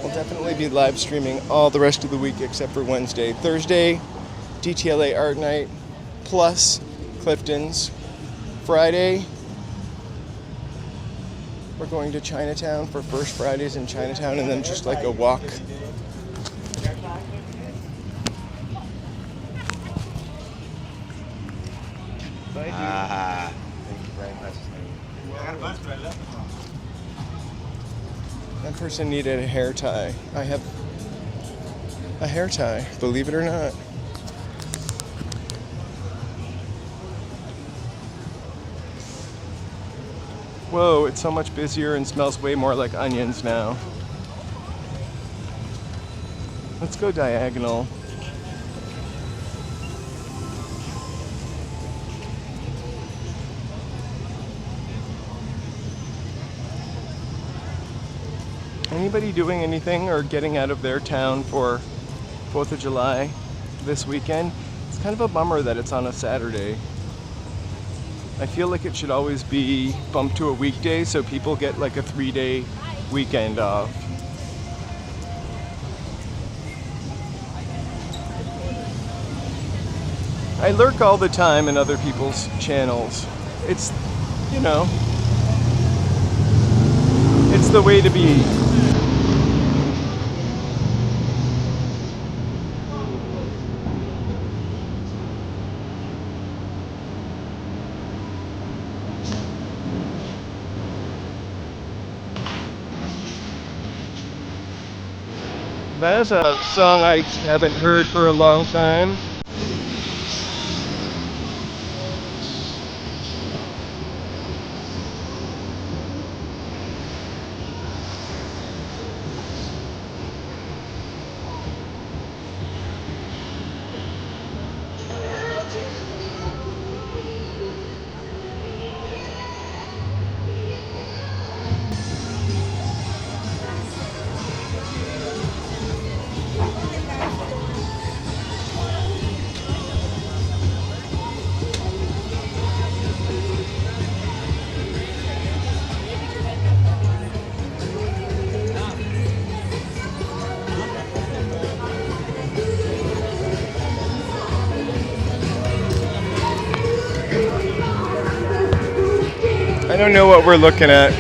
we'll definitely be live streaming all the rest of the week except for Wednesday. Thursday, DTLA Art Night, plus Clifton's. Friday, we're going to Chinatown for First Fridays in Chinatown, and then just like a walk. Thank you very much. That person needed a hair tie. I have a hair tie, believe it or not. Whoa, it's so much busier and smells way more like onions now. Let's go diagonal. Anybody doing anything or getting out of their town for 4th of July this weekend? It's kind of a bummer that it's on a Saturday. I feel like it should always be bumped to a weekday so people get like a 3-day weekend off. I lurk all the time in other people's channels. It's, you know, it's the way to be. That is a song I haven't heard for a long time. I don't know what we're looking at.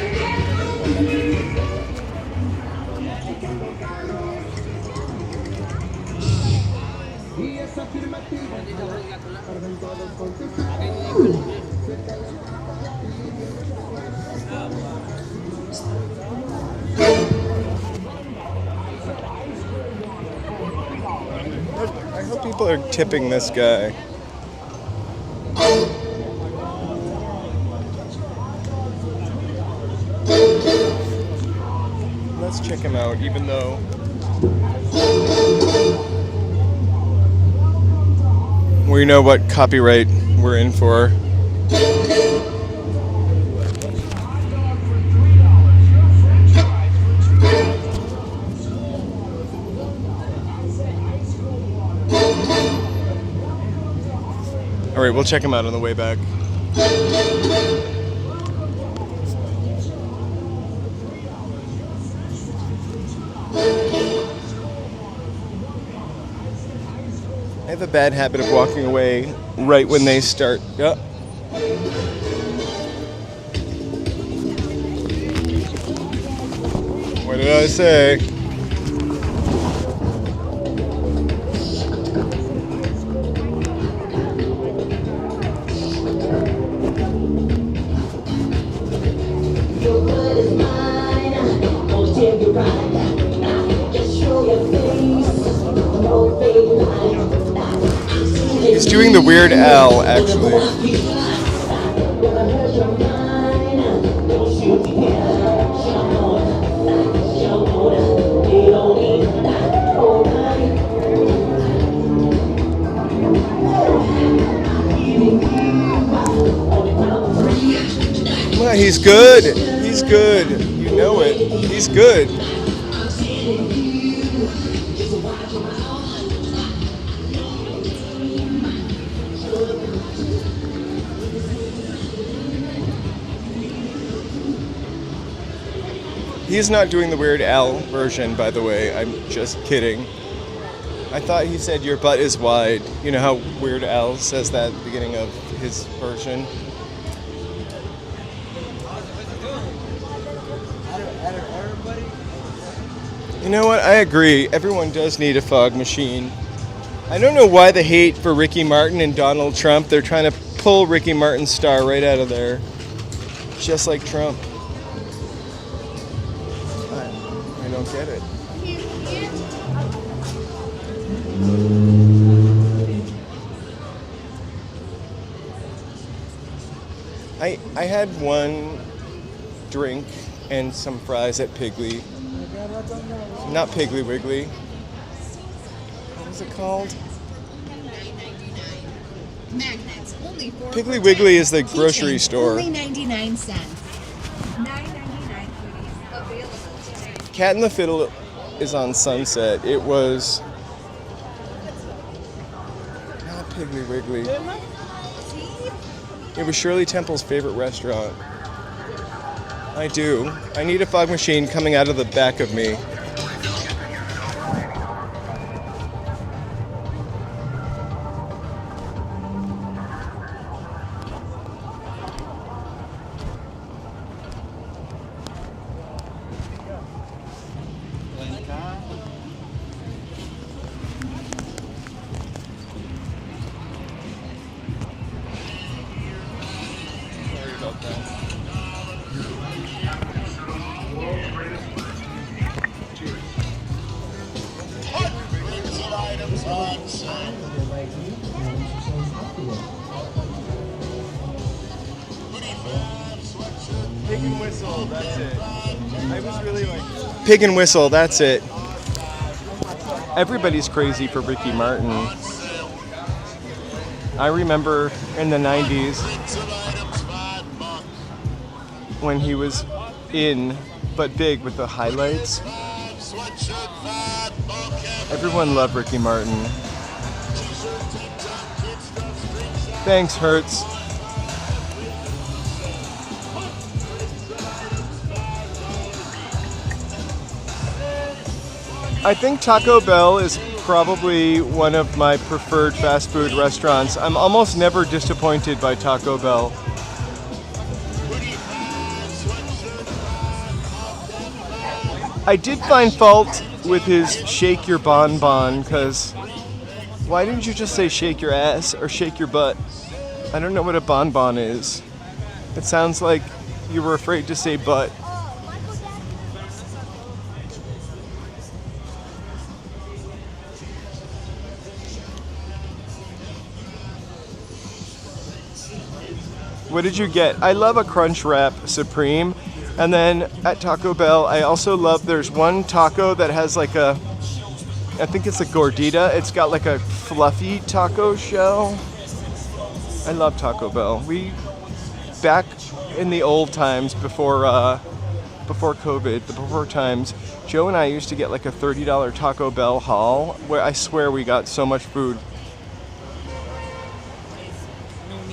I hope people are tipping this guy. Let's check him out, even though we know what copyright we're in for. All right, we'll check him out on the way back. I have a bad habit of walking away right when they start. Oh. What did I say? He's doing the Weird Al, actually. Come on, he's good. He's good. You know it. He's good. He's not doing the Weird Al version, by the way. I'm just kidding. I thought he said your butt is wide. You know how Weird Al says that at the beginning of his version? You know what? I agree. Everyone does need a fog machine. I don't know why the hate for Ricky Martin and Donald Trump. They're trying to pull Ricky Martin's star right out of there. Just like Trump. I don't get it. I had one drink and some fries at Piggly. Not Piggly Wiggly. What was it called? Magnets, only Piggly Wiggly is the grocery store. Only 99 cents. $9.99 goodies available today. Cat and the Fiddle is on Sunset. It was not Piggly Wiggly. It was Shirley Temple's favorite restaurant. I do. I need a fog machine coming out of the back of me. Pig and Whistle, that's it. I was really like... Pig and Whistle, that's it. Everybody's crazy for Ricky Martin. I remember in the 90s when he was in, but big with the highlights. Everyone loved Ricky Martin. Thanks, Hertz. I think Taco Bell is probably one of my preferred fast food restaurants. I'm almost never disappointed by Taco Bell. I did find fault with his shake your bonbon, because why didn't you just say shake your ass or shake your butt? I don't know what a bonbon is. It sounds like you were afraid to say butt. What did you get? I love a Crunch Wrap Supreme. And then at Taco Bell, I also love, there's one taco that has like a, I think it's a gordita. It's got like a fluffy taco shell. I love Taco Bell. Back in the old times before COVID, the before times, Joe and I used to get like a $30 Taco Bell haul where I swear we got so much food.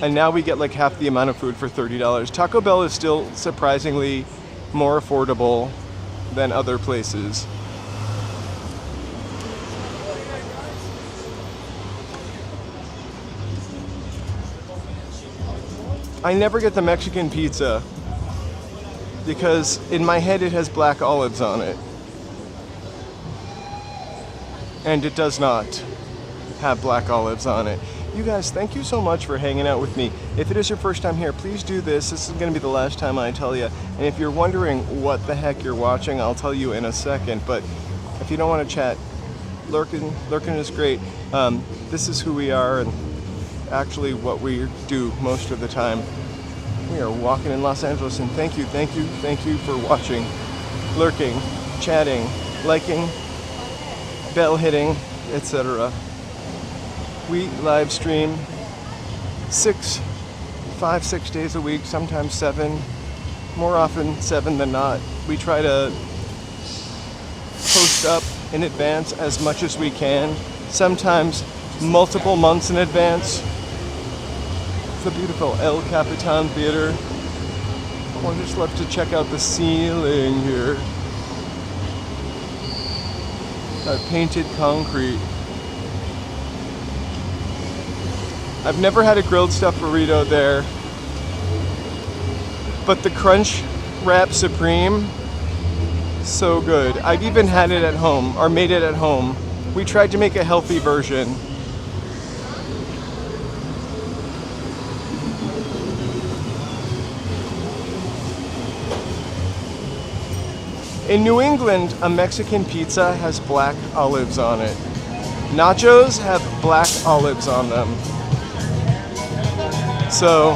And now we get like half the amount of food for $30. Taco Bell is still surprisingly more affordable than other places. I never get the Mexican pizza because in my head it has black olives on it. And it does not have black olives on it. You guys, thank you so much for hanging out with me. If it is your first time here, please do this. This is going to be the last time I tell you. And if you're wondering what the heck you're watching, I'll tell you in a second. But if you don't want to chat, lurking is great. This is who we are and actually what we do most of the time. We are walking in Los Angeles, and thank you for watching, lurking, chatting, liking, bell hitting, etc. We live stream 6 days a week, sometimes 7, more often 7 than not. We try to post up in advance as much as we can, sometimes multiple months in advance. The beautiful El Capitan Theater. I just love to check out the ceiling here. Painted concrete. I've never had a grilled stuffed burrito there, but the Crunch Wrap Supreme, so good. I've even had it at home, or made it at home. We tried to make a healthy version. In New England, a Mexican pizza has black olives on it. Nachos have black olives on them. So,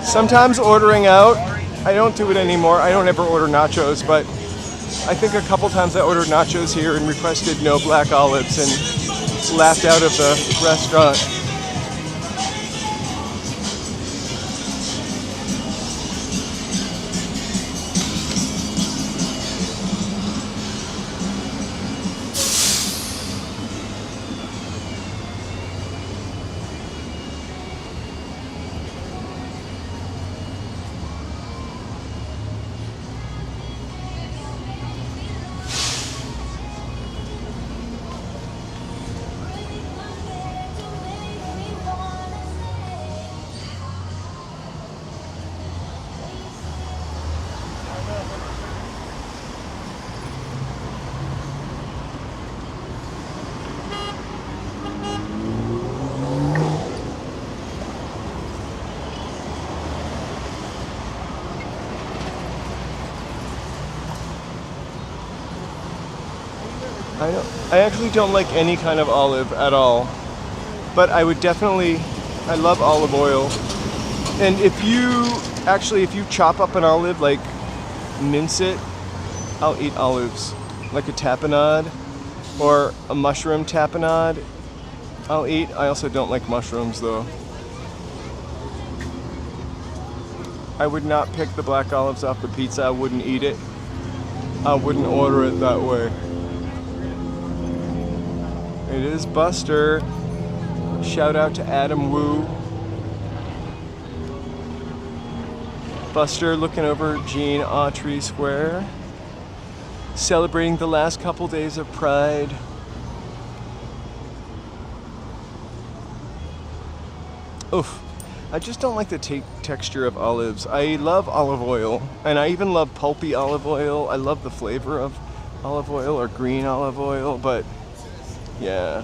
sometimes ordering out, I don't do it anymore. I don't ever order nachos, but I think a couple times I ordered nachos here and requested no black olives and laughed out of the restaurant. I actually don't like any kind of olive at all, but I would definitely, I love olive oil. And if you chop up an olive, like mince it, I'll eat olives. Like a tapenade or a mushroom tapenade, I'll eat. I also don't like mushrooms though. I would not pick the black olives off the pizza. I wouldn't eat it. I wouldn't order it that way. It is Buster. Shout out to Adam Wu. Buster looking over Jean Autry Square. Celebrating the last couple days of Pride. Oof. I just don't like the texture of olives. I love olive oil, and I even love pulpy olive oil. I love the flavor of olive oil or green olive oil, but yeah.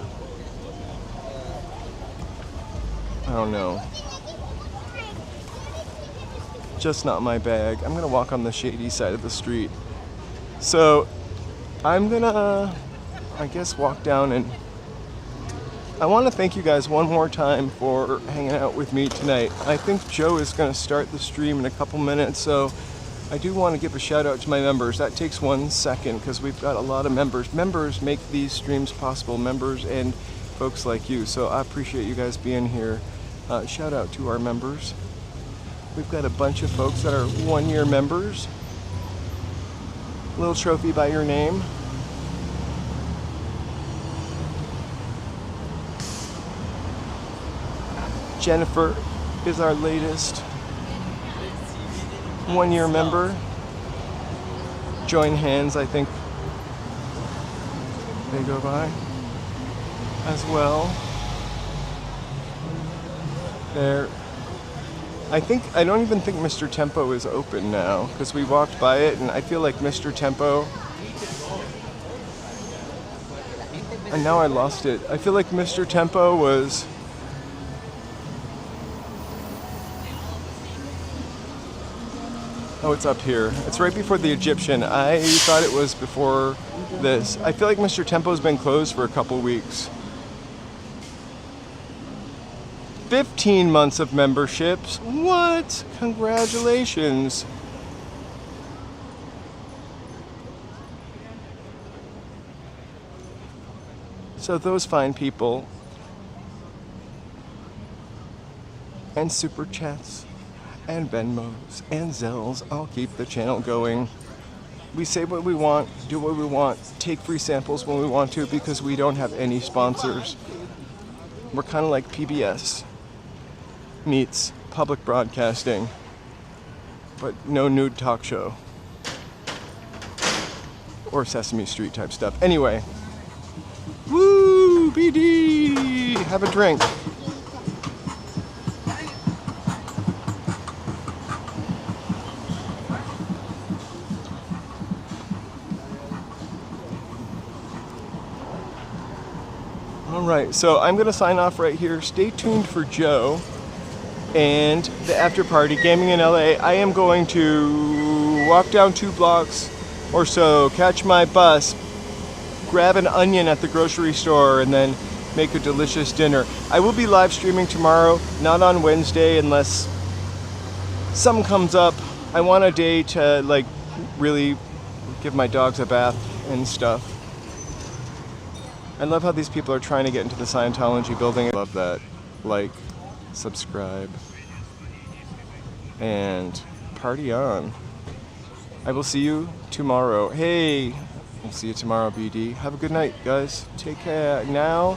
I don't know. Just not my bag. I'm gonna walk on the shady side of the street. So I'm gonna, I guess, walk down, and I want to thank you guys one more time for hanging out with me tonight. I think Joe is going to start the stream in a couple minutes, so I do want to give a shout out to my members. That takes 1 second because we've got a lot of members. Members make these streams possible, members and folks like you, so I appreciate you guys being here. Shout out to our members. We've got a bunch of folks that are 1-year members. Little trophy by your name. Jennifer is our latest 1-year member. Join hands, I think they go by as well. There. I don't even think Mr. Tempo is open now because we walked by it, and I feel like Mr. Tempo. And now I lost it. I feel like Mr. Tempo was. Oh, it's up here. It's right before the Egyptian. I thought it was before this. I feel like Mr. Tempo's been closed for a couple weeks. 15 months of memberships. What? Congratulations. So those fine people and super chats and Venmos and Zelles all keep the channel going. We say what we want, do what we want, take free samples when we want to because we don't have any sponsors. We're kind of like PBS meets public broadcasting, but no nude talk show or Sesame Street type stuff. Anyway, BD! Have a drink. Alright, so I'm going to sign off right here. Stay tuned for Joe and the after party, Gaming in LA. I am going to walk down 2 blocks or so, catch my bus, grab an onion at the grocery store, and then make a delicious dinner. I will be live streaming tomorrow, not on Wednesday unless something comes up. I want a day to like really give my dogs a bath and stuff. I love how these people are trying to get into the Scientology building. I love that. Like, subscribe, and party on. I will see you tomorrow. Hey, I'll see you tomorrow, BD. Have a good night, guys. Take care. Now,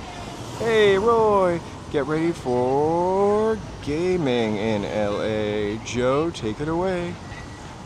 hey, Roy, get ready for gaming in LA. Joe, take it away.